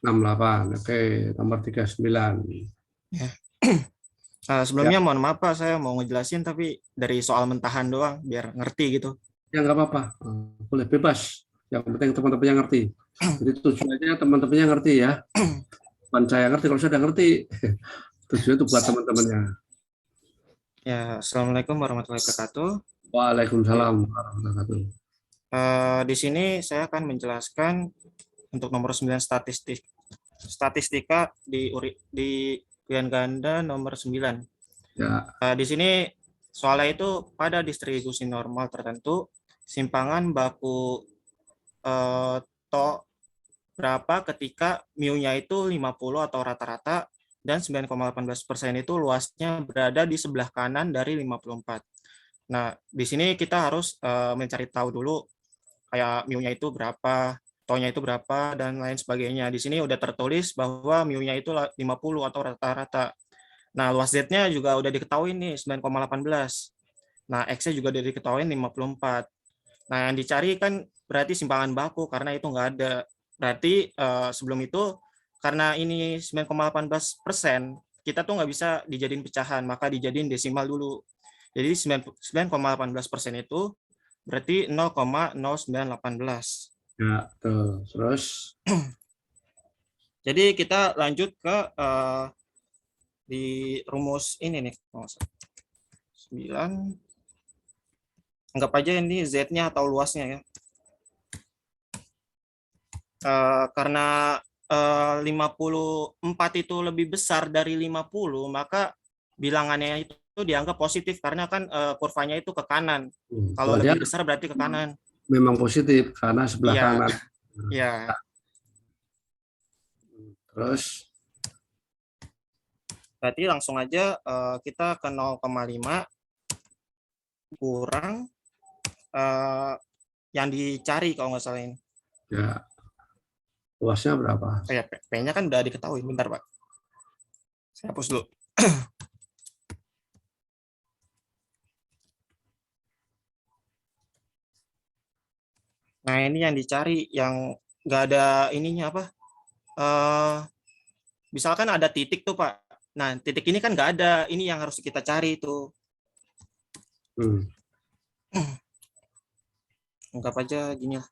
68. Oke, nomor 39. Sebelumnya mohon maaf Pak, saya mau ngejelasin tapi dari soal mentahan doang biar ngerti gitu. Ya nggak apa-apa, boleh bebas. Yang penting teman-temannya ngerti. Jadi tujuannya teman-temannya ngerti ya. Bukan saya ngerti, kalau saya udah ngerti. Tujuannya itu buat teman-temannya. Ya, Assalamualaikum warahmatullahi wabarakatuh. Waalaikumsalam warahmatullahi wabarakatuh. Di sini saya akan menjelaskan untuk nomor 9 statistika di pilihan ganda nomor 9. Ya, Di sini soalnya itu pada distribusi normal tertentu, simpangan baku to berapa ketika mu-nya itu 50 atau rata-rata dan 9,18% itu luasnya berada di sebelah kanan dari 54. Nah, di sini kita harus mencari tahu dulu kayak mu-nya itu berapa, to-nya itu berapa, dan lain sebagainya. Di sini udah tertulis bahwa mu-nya itu 50 atau rata-rata. Nah, luas Z-nya juga udah diketahui nih, 9,18. Nah, X-nya juga udah diketahui 54. Nah, yang dicari kan berarti simpangan baku, karena itu nggak ada. Berarti sebelum itu, karena ini 9,18%, kita tuh nggak bisa dijadiin pecahan, maka dijadiin desimal dulu. Jadi 9,18% itu berarti 0,0918. ya, tuh. Terus Jadi kita lanjut ke di rumus ini nih. 9. Anggap aja ini Z-nya atau luasnya ya. Karena 54 itu lebih besar dari 50, maka bilangannya itu dianggap positif karena kan kurvanya itu ke kanan. Kalau dia lebih besar berarti ke kanan. memang positif karena sebelah Iya. kanan. Ya. Terus Berarti langsung aja kita ke 0,5 kurang yang dicari kalau nggak salah ini. ya, luasnya berapa? Oh ya, P-nya kan udah diketahui. Bentar, Pak. Saya hapus dulu. Nah, ini yang dicari, yang nggak ada ininya apa? Misalkan ada titik tuh, Pak. Nah, titik ini kan nggak ada. Ini yang harus kita cari tuh. Anggap aja gini lah.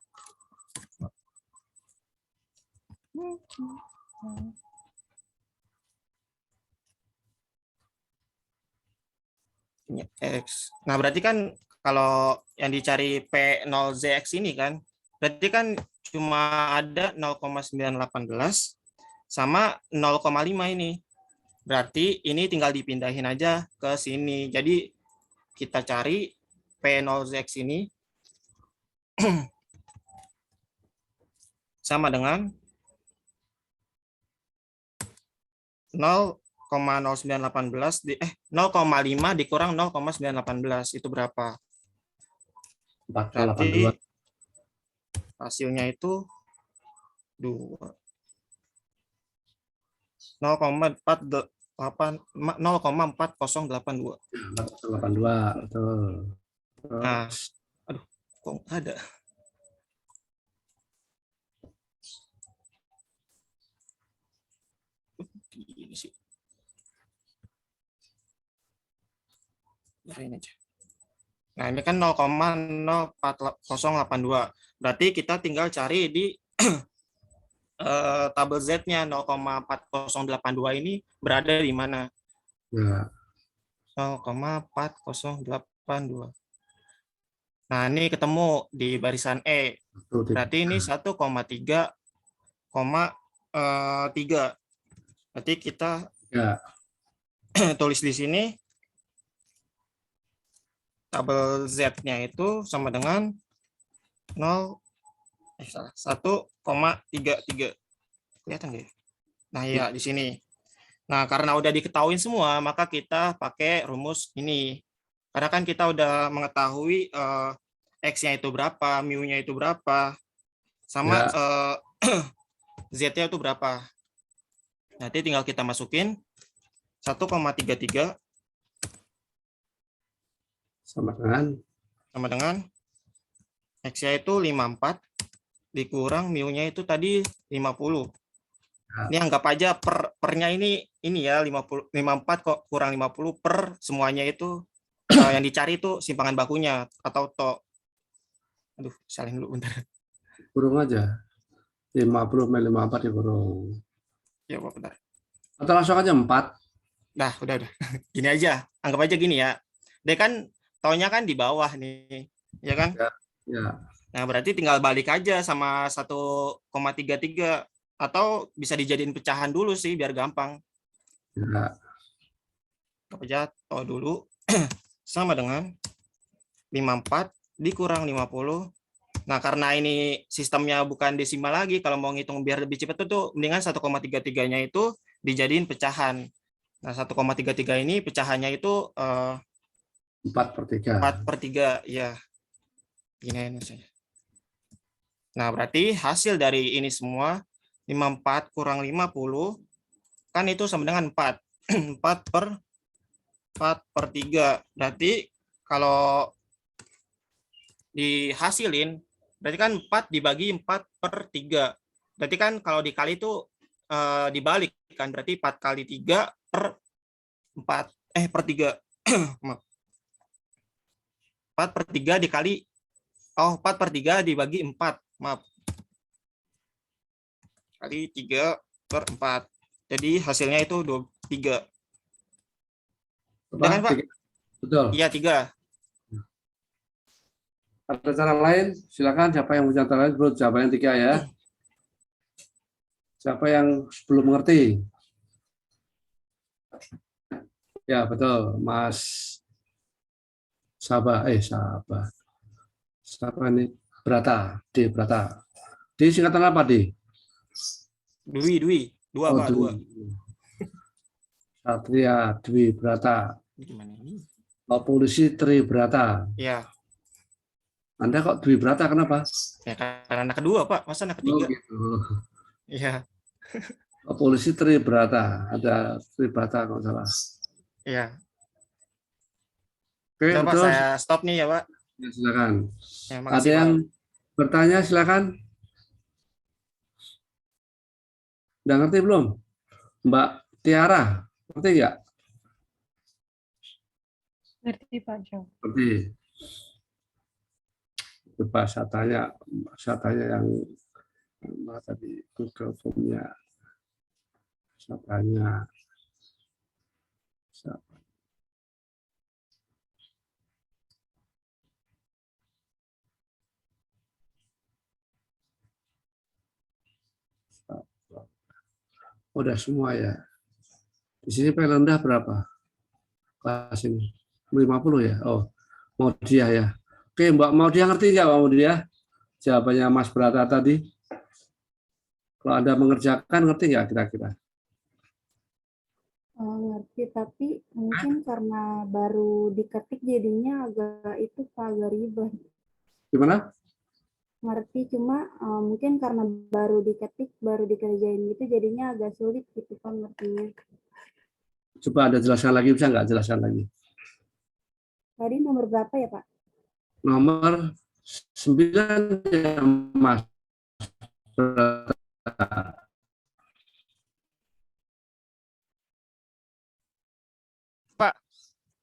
Ini X. Nah, berarti kan kalau yang dicari P0ZX ini kan, berarti kan cuma ada 0,918 sama 0,5 ini. Berarti ini tinggal dipindahin aja ke sini. Jadi kita cari P0ZX ini sama dengan 0,05 dikurang 0,918 itu berapa? 4,82. Berarti hasilnya itu 2. 0,4082. 4,82, betul. Nah, aduh, kok nggak ada? Ini sih. Ini aja. Nah, ini kan 0,04082. Berarti kita tinggal cari di tabel Z-nya 0,4082 ini berada di mana? Ya. 0,4082. Nah, ini ketemu di barisan E. Berarti ini 1,3,3. Berarti kita ya. tulis di sini tabel Z-nya itu sama dengan 1,33. Kelihatan nggak ya? Nah, ya di sini. Nah, karena udah diketahui semua, maka kita pakai rumus ini. Karena kan kita udah mengetahui X-nya itu berapa, mu-nya itu berapa, sama Ya. Z-nya itu berapa. Nanti tinggal kita masukin 1,33 Sama dengan X-nya itu 54 dikurang mu-nya itu tadi 50. Ya. Ini anggap aja pernya ini ya 54 kok kurang 50 per semuanya itu yang dicari itu simpangan bakunya atau to. Aduh, salin dulu bentar. kurung aja. 50 sama 54 dikurung. Ya, bentar. Atau langsung aja 4. Nah, udah. Gini aja. Anggap aja gini ya. Dia kan taunya kan di bawah nih. Ya kan? Ya. Nah, berarti tinggal balik aja sama 1,33 atau bisa dijadiin pecahan dulu sih biar gampang. Ya. Anggap aja to dulu sama dengan 54 dikurang 50. Nah, karena ini sistemnya bukan desimal lagi, kalau mau ngitung biar lebih cepat tuh mendingan 1,33-nya itu dijadiin pecahan. Nah, 1,33 ini pecahannya itu 4/3. 4/3, ya. Gini saya. Nah, berarti hasil dari ini semua 54 kurang 50 kan itu sama dengan 4. 4/3. Berarti kalau dihasilin berarti kan 4 dibagi 4/3. Berarti kan kalau dikali itu dibalik kan, berarti 4 kali 3 per 4 per 3. 4/3 dikali 4/3 dibagi 4, maaf. Kali 3/4. Jadi hasilnya itu 3. Udah kan, Pak? Betul. Iya, 3. Ada cara lain? Silakan. Siapa yang punya cara lain? Bro, jawabannya 3 ya. Siapa yang belum mengerti? Ya, betul. Mas Sabah. Siapa ini? Brata. D. Brata. D singkatan apa, D? Dwi. 2, Pak. 2. Satria Dwi Brata. Gimana ini? Polisi Tri Brata. Ya. Anda kok Dwi Brata, kenapa? Ya, karena anak kedua, Pak. Masa anak ketiga? Gitu. Iya. Polisi Tri Brata. Ada Tri Brata kalau salah. Iya. Oke, Udah, Pak, betul. saya stop nih ya, Pak. Ya, silakan. Ya, Ada makasih, yang Pak. bertanya, silakan. Udah ngerti belum? Mbak Tiara, ngerti nggak? Ngerti Pak Jo. Ngerti. Coba saya tanya yang tadi Google Form-nya. Saya tanya. Udah semua ya. Di sini paling rendah berapa? Kelas ini 50 ya. Oh, mau dia ya. Oke, Mbak mau dia ngerti nggak Mbak mau dia? Jawabannya Mas Brata tadi. Kalau Anda mengerjakan ngerti nggak kira-kira? Ngerti, tapi mungkin karena baru diketik jadinya agak ribet. Gimana? Ngerti, cuma mungkin karena baru diketik, baru dikerjain gitu, jadinya agak sulit gitu Pak ngertinya. Coba Anda jelaskan lagi, bisa nggak jelaskan lagi? Tadi nomor berapa ya Pak? Nomor 9 ya Mas. Pak.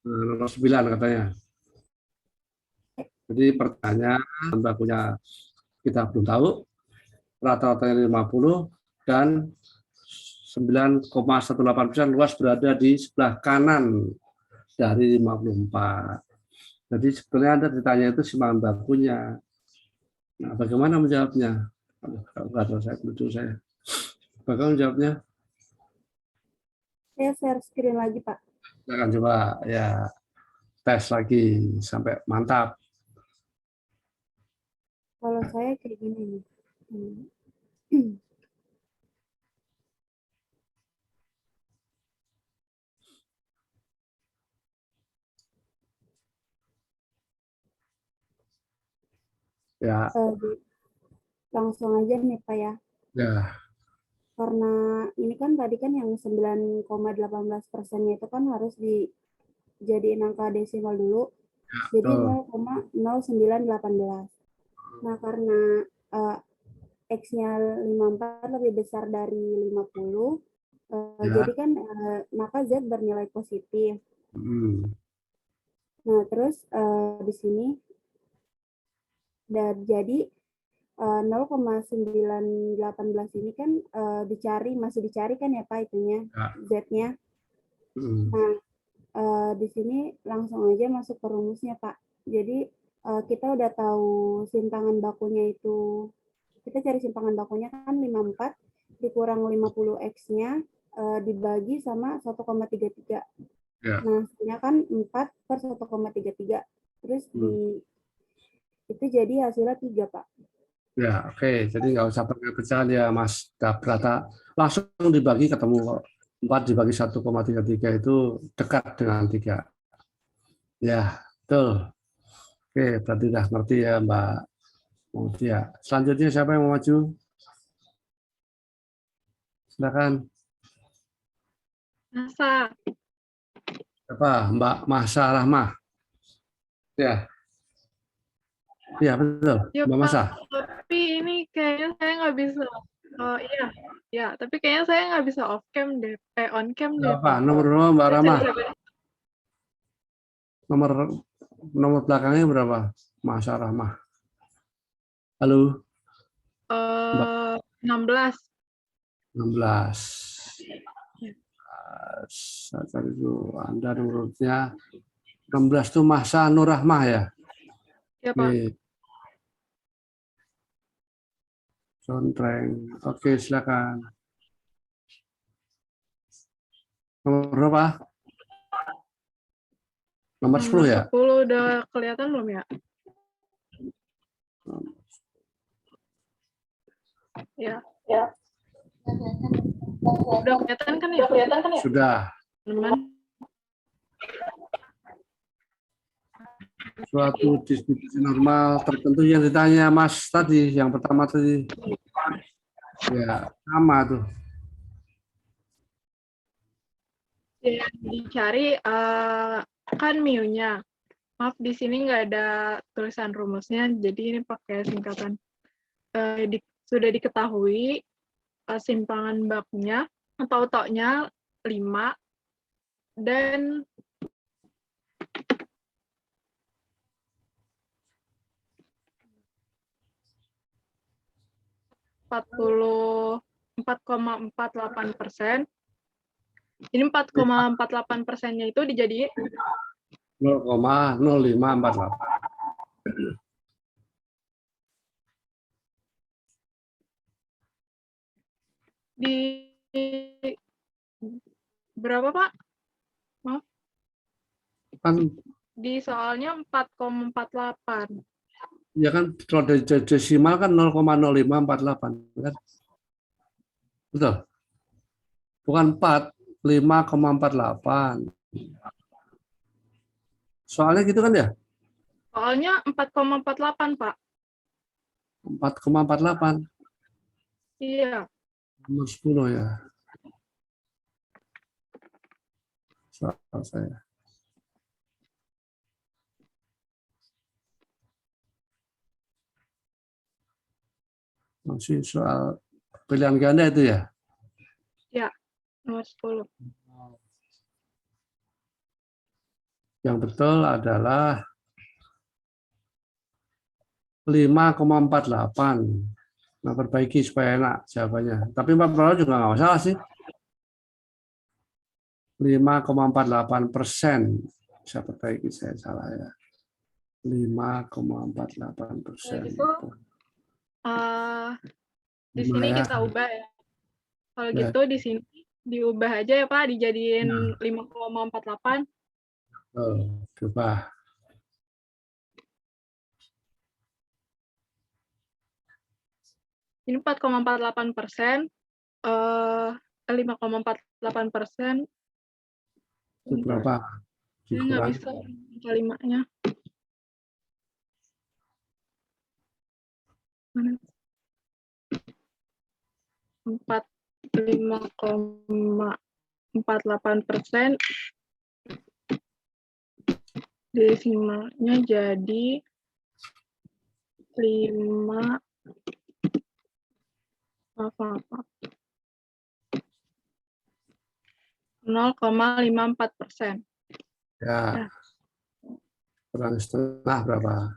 Nomor 9 katanya. Jadi pertanyaan bakunya kita belum tahu, rata-ratanya 50 dan 9,18% luas berada di sebelah kanan dari 54. Jadi sebetulnya Anda ditanya itu simpangan bakunya. Nah, bagaimana menjawabnya? Saya. Bagaimana menjawabnya? Saya share screen lagi Pak. Silakan coba ya. tes lagi sampai mantap. Kalau saya kayak gini nih. Ya, Langsung aja nih Pak ya. ya, Karena ini kan tadi kan yang 9,18%-nya itu kan harus dijadiin angka desimal dulu. Jadi betul. 0,0918. Nah, karena X-nya 54 lebih besar dari 50, Ya. jadi kan maka Z bernilai positif. Nah, terus di sini dan jadi 0,918 ini kan masih dicari kan ya Pak itunya, Ya. Z-nya. Nah, di sini langsung aja masuk ke rumusnya Pak. Jadi kita udah tahu simpangan bakunya itu, kita cari simpangan bakunya kan 54 dikurang 50X-nya dibagi sama 1,33. Ya. Nah, hasilnya kan 4/1,33. Terus itu jadi hasilnya 3 Pak. Ya, oke. Jadi nggak usah pakai pecahan ya, Mas. Rata langsung dibagi ketemu kok. 4 dibagi 1,33 itu dekat dengan 3. Ya, betul. Oke, berarti udah ngerti ya, Mbak Mutia. Selanjutnya siapa yang mau maju? Silakan. Masa. Siapa? Mbak Masa Rahmah. Ya. Ya, betul. Ya, Mbak Pak. Masa. Tapi ini kayaknya saya nggak bisa. Oh iya, ya. Tapi kayaknya saya nggak bisa off cam deh, on cam deh, Apa? Pak. Nomor berapa, Mbak Saya Rahmah? coba. Nomor belakangnya berapa? Masa Rahmah. Halo. 16. 16. Saya cari dulu. Anda nomornya 16 itu Masa Nur Rahmah ya? Ya, Pak. Sontreng. Oke, silakan. Nomor berapa? Nomor 10 ya? 10 udah kelihatan belum ya? Ya. Udah kelihatan kan ya? Sudah. Teman. Suatu distribusi normal tertentu yang ditanya Mas tadi, yang pertama tadi. Ya, sama tuh. Yang dicari kan mu-nya. Maaf, di sini nggak ada tulisan rumusnya, jadi ini pakai singkatan. Sudah diketahui simpangan baknya atau toknya 5 dan %. Ini 4,48%-nya itu dijadiin 0,0548. di berapa, Pak? Maaf. Kan Di soalnya 4,48. ya kan kalau dari desimal kan 0,0548 kan? Betul. Bukan 4, 5,48. Soalnya gitu kan ya? Soalnya 4,48, Pak. 4,48. Iya. Nomor 10 ya. Soal saya. Masih soal pilihan ganda itu ya? Ya, nomor 10. Yang betul adalah 5,48. Nah, perbaiki supaya enak jawabannya. Tapi Mbak Prawo juga nggak masalah sih. 5,48%. Bisa perbaiki, saya salah ya. 5,48%. Gitu. Di sini ya? kita ubah ya. Kalau Ya. gitu di sini diubah aja ya Pak, dijadiin 5,48. Coba. Ini 4,48%, 5,48%. Itu berapa? Saya nggak Dikurangi. bisa angka 5-nya. Mana? 5,48%. Desimalnya jadi 5, apa? 0,54%. Ya. Kurang setengah berapa?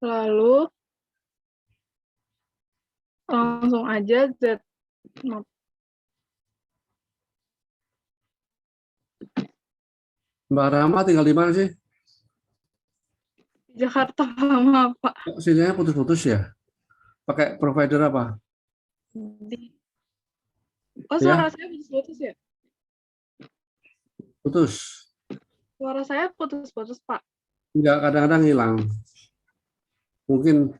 Lalu langsung aja Z. Mbak Rama tinggal di mana sih? Jakarta sama Pak. Kok sinyalnya putus-putus ya? Pakai provider apa? Oh, suara saya putus-putus ya? Putus. Suara saya putus-putus, Pak. Enggak, kadang-kadang hilang. Mungkin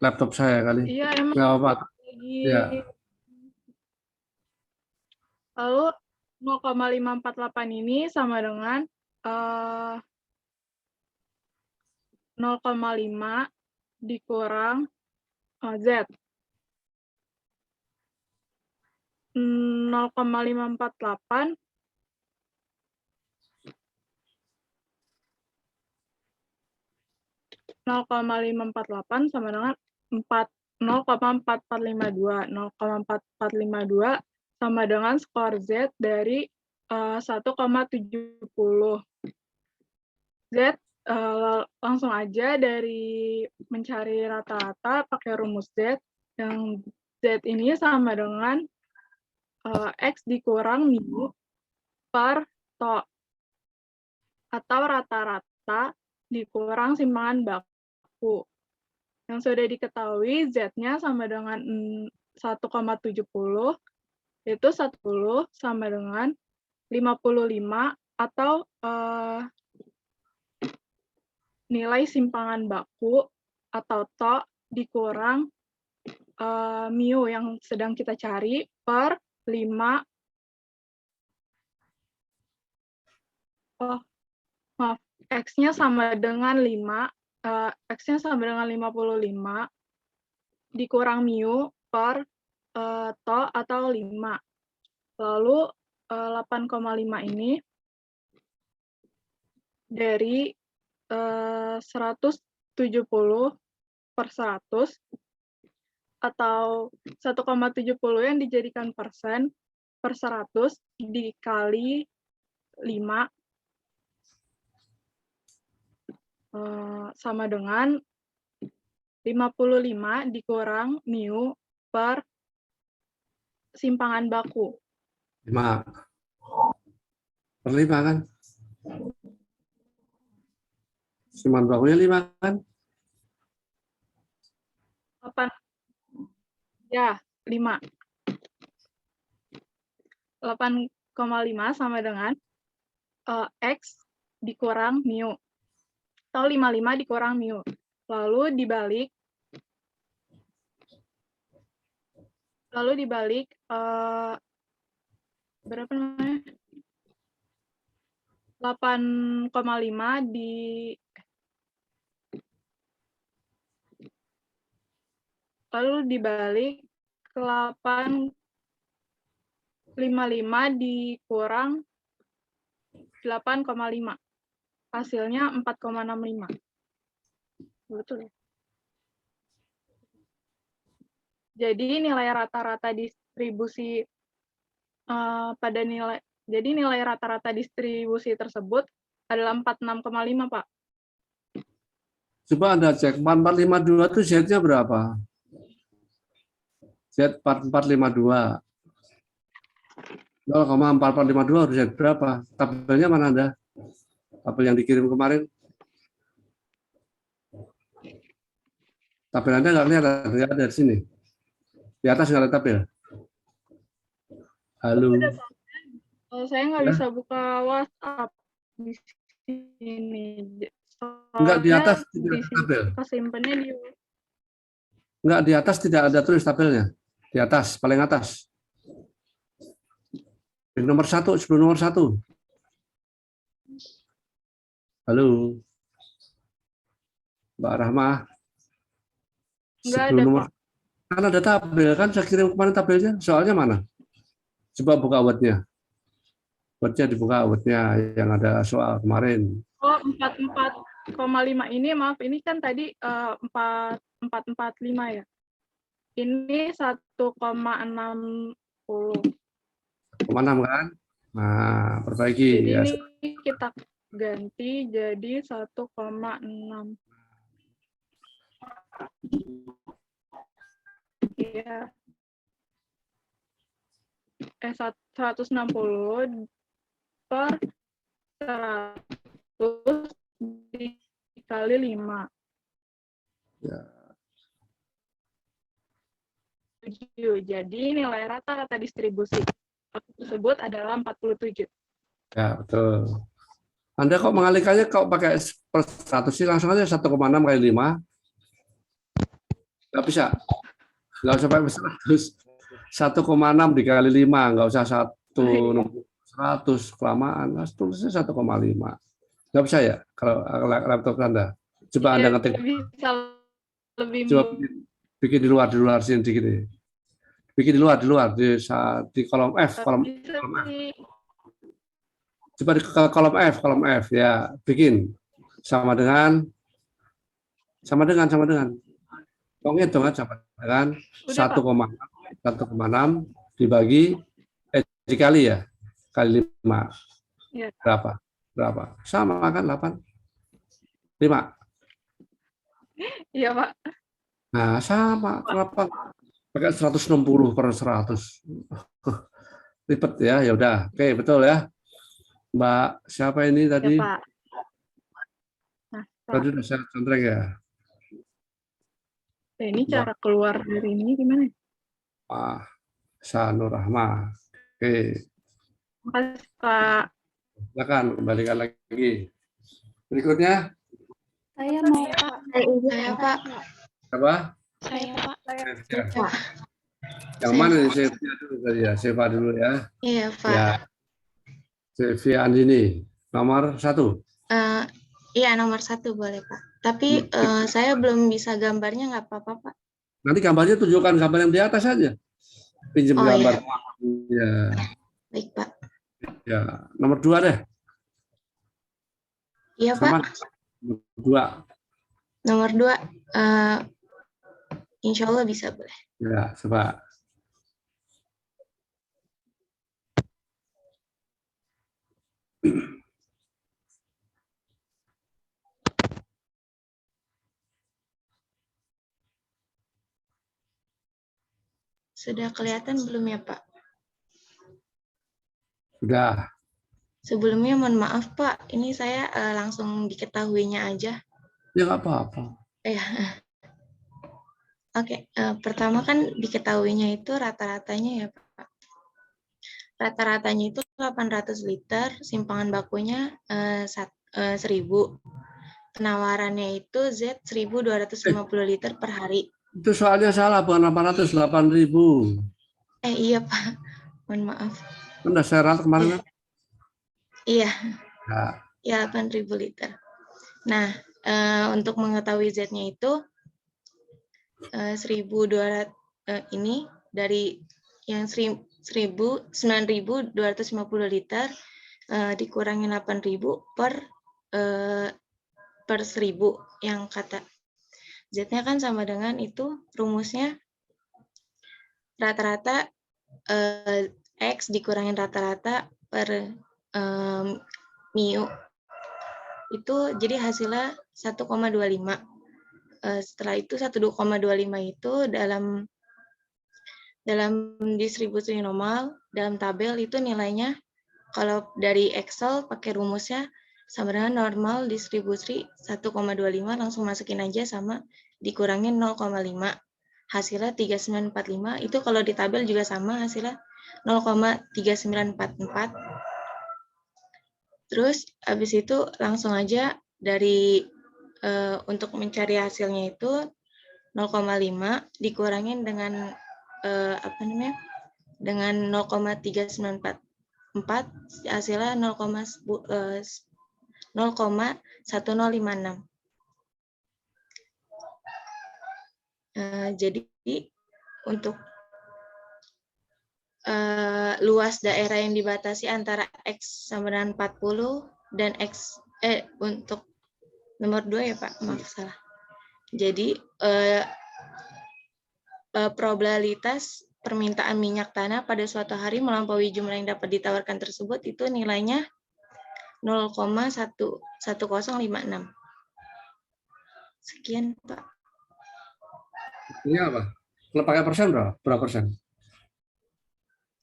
laptop saya kali. Iya, emang Nggak apa-apa. lagi. Ya. Lalu 0,548 ini sama dengan 0,5 dikurang Z. 0,548 sama dengan 0,4452. 0,4452 sama dengan skor Z dari 1,70. Z langsung aja dari mencari rata-rata pakai rumus Z, yang Z ini sama dengan X dikurang mu per to, atau rata-rata dikurang simpangan baku. Yang sudah diketahui Z-nya sama dengan 1,70, yaitu 10 sama dengan 55 atau nilai simpangan baku atau to dikurang mu yang sedang kita cari per 5. X-nya sama dengan 5, X-nya sama dengan 55 dikurang mu per to atau 5. Lalu 8,5 ini dari 170 per 100 atau 1,70 yang dijadikan persen per 100 dikali 5 sama dengan 55 dikurang mu per simpangan baku. 5 per 5 kan? Simpangan bakunya 5 kan? 8. Ya, 5. 8,5 sama dengan X dikurang mu. Atau 55 dikurang mu. Lalu dibalik berapa namanya? 8,5 lalu dibalik ke 8,55 dikurang 8,5. Hasilnya 4,65. Betul ya? Jadi nilai rata-rata distribusi nilai rata-rata distribusi tersebut adalah 46,5, Pak. Coba Anda cek 4452 itu Z-nya berapa? Z 4452. 0,4452 harus Z berapa? Tabelnya mana Anda? Tabel yang dikirim kemarin? Tabel Anda nggak kelihatan, nggak ada di sini. Di atas nggak ada tabel. Halo. Saya nggak Ya. bisa buka WhatsApp di sini. Enggak, di Soalnya atas tidak di ada sini tabel. kesimpannya di Enggak, di atas tidak ada tulis tabelnya. Di atas, paling atas. Yang nomor 1, sebelum nomor 1. Halo, Mbak Rahmah. nggak Sebelum ada, nomor, Pak. kan ada tabel, kan saya kirim kemarin tabelnya. Soalnya mana? Coba buka Word-nya. Word-nya dibuka, Word-nya yang ada soal kemarin. Oh, 44,5 ini, maaf, ini kan tadi 4,445 ya. Ini 1,60. 1,6 kan? Nah, perbaiki Jadi ya. ini kita ganti jadi 1,6. Iya. 160 per 100 dikali 5. Ya. 7. Jadi nilai rata-rata distribusi tersebut adalah 47. Ya, betul. Anda kok mengalihkannya kok pakai per 100 sih, langsung aja 1,6 kali 5. Nggak bisa. Nggak usah pakai 100. 1,6 dikali 5, nggak usah 100 kelamaan. Tulisnya 1,5. Nggak bisa ya kalau laptop Anda. Coba Anda Iya, ngetik. bisa lebih Coba bikin di luar sini dikit nih. Bikin di luar di kolom F, kolom bisa F. sih. Coba di kolom F ya, bikin sama dengan. Dong hitung kan sama dengan Udah, Pak. 1,6 dibagi dikali ya, kali 5. Iya. Berapa? Sama kan 8. 5. Iya, Pak. Nah, sama. Kenapa pakai 160 per 100? Ribet ya, ya udah. Oke, betul ya. Mbak, siapa ini Ya, tadi? Pak. Nah, Pak. Tadi udah saya contreng ya. Ini cara keluar dari ini gimana? Wah, Sanur Rahmah. Oke, Makasih, Pak. silakan kembalikan lagi. Berikutnya, Saya mau, Pak. Saya, Pak. apa? Saya, Pak. Sevia. Yang mana nih Sevia dulu tadi ya? Seva dulu ya. Iya, Pak. Ya, Sevia Andini, nomor 1. Iya, nomor 1 boleh, Pak. Tapi saya belum bisa gambarnya, nggak apa-apa, Pak. Nanti gambarnya tunjukkan gambar yang di atas saja. Pinjam Oh, gambar. iya. Ya, Baik, Pak. ya. Nomor 2 deh. Iya, Pak. Sama. Nomor 2. Nomor 2, insya Allah bisa, boleh. Ya, coba. Sudah kelihatan belum ya, Pak? Sudah. Sebelumnya mohon maaf, Pak. Ini saya langsung diketahuinya aja. Ya, nggak apa-apa. Ya. Oke, pertama kan diketahuinya itu rata-ratanya ya, Pak. Rata-ratanya itu 800 liter, simpangan bakunya 1000. Penawarannya itu Z 1250 liter per hari. Itu soalnya salah, bukan 800, 8.000. Iya, Pak. Mohon maaf. Kan udah saya ralat kemarin kan? Iya. Ya. Ya, 8.000 liter. Nah, untuk mengetahui Z-nya itu 1.200 ini dari yang 9.250 liter dikurangin 8.000 per 1.000 yang kata Z-nya kan sama dengan itu rumusnya rata-rata X dikurangin rata-rata per mu itu jadi hasilnya 1,25. Setelah itu 1,25 itu dalam distribusi normal dalam tabel itu nilainya kalau dari Excel pakai rumusnya sama dengan normal distribusi 1,25 langsung masukin aja sama dikurangin 0,5 hasilnya 3945 itu kalau di tabel juga sama hasilnya 0,3944 Terus habis itu langsung aja dari untuk mencari hasilnya itu 0,5 dikurangin dengan apa namanya? Dengan 0,3944 hasilnya 0,1056. Jadi untuk luas daerah yang dibatasi antara X sama dengan 40 dan untuk nomor 2 ya Pak, maaf salah. Jadi probabilitas permintaan minyak tanah pada suatu hari melampaui jumlah yang dapat ditawarkan tersebut itu nilainya 0,1056. Sekian Pak. Ini apa? Kalau pakai persen berapa persen?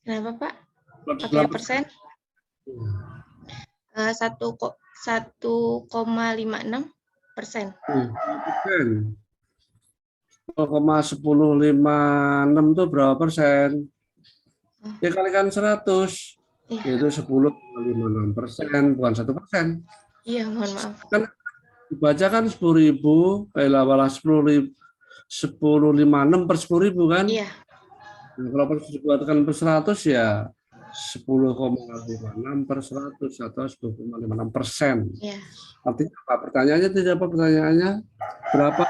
Kenapa Pak? Pakai persen? 1,56%. 0,1056 itu berapa persen? Ya kalikan 100, yaitu 10,56%, bukan 1%. Iya, mohon maaf. Kan dibaca kan 10.000, kayak 10,56 per 10.000 kan? Iya. Nah, kalau dibuatkan per 100 ya 10,56 per 100 atau 10,56%. Iya. Artinya apa? Pertanyaannya tidak apa pertanyaannya? Berapa?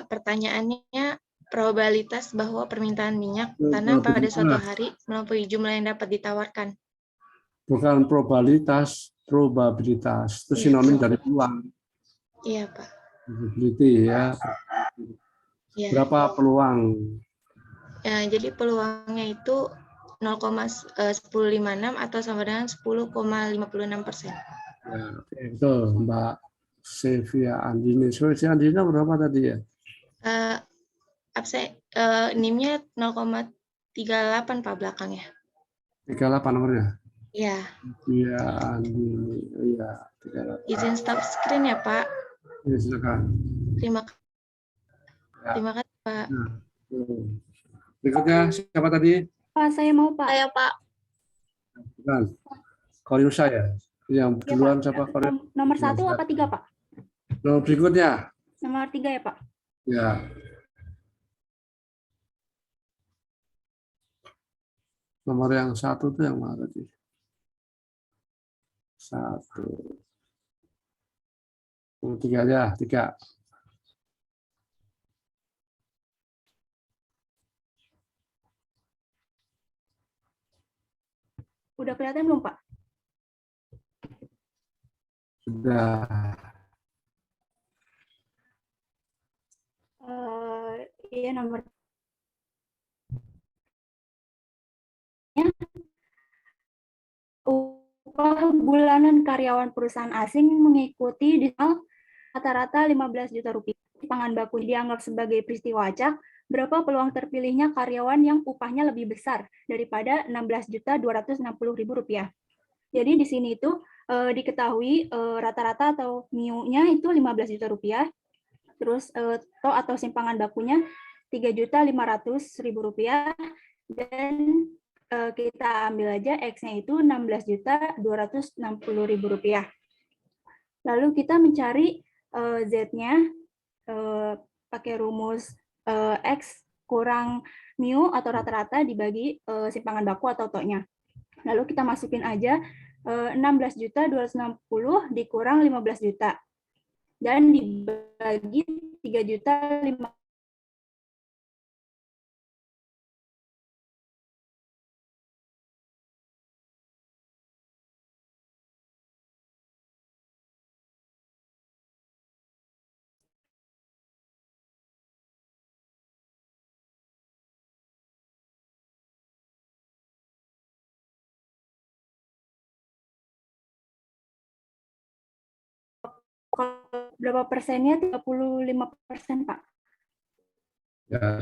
Pertanyaannya probabilitas bahwa permintaan minyak tanah pada suatu hari melampaui jumlah yang dapat ditawarkan. Bukan probabilitas, probabilitas. Itu sinonim dari peluang. Iya, Pak. Probability ya. Iya. Berapa peluang? Ya, jadi peluangnya itu 0,1056 atau sama dengan 10,56%. Ya, itu Mbak Sevia Andini. Sevia Andini berapa tadi ya? NIM-nya 0,38 Pak belakangnya. 38 nomornya? Iya. Iya, Andini. Iya, 38. Izin stop screen ya, Pak. Ya, silakan. Terima kasih. Ya. Terima kasih, Pak. Nah, berikutnya siapa tadi? Pak, saya mau Pak. Saya, Pak. Bukan. Koryusa ya? Yang duluan siapa? Nomor 1 apa 3 Pak? Nomor berikutnya? Nomor 3 ya Pak? Ya. Nomor yang 1 itu yang mana tadi? 1. 3 aja, 3. Udah kelihatan belum Pak? Sudah. Iya nomor upah bulanan karyawan perusahaan asing mengikuti diskon rata-rata 15 juta rupiah. Pangan baku dianggap sebagai peristiwa acak, berapa peluang terpilihnya karyawan yang upahnya lebih besar daripada 16.260.000 rupiah. Jadi di sini itu diketahui rata-rata atau MIU-nya itu 15 juta rupiah, terus TO atau simpangan bakunya 3.500.000 rupiah, dan kita ambil aja X-nya itu 16.260.000 rupiah. Lalu kita mencari Z-nya pakai rumus X kurang MIU atau rata-rata dibagi simpangan baku atau TO-nya. Lalu kita masukin aja 16.260 dikurang 15 juta. Dan dibagi 3.500.000. Berapa persennya? 35%, Pak. Ya,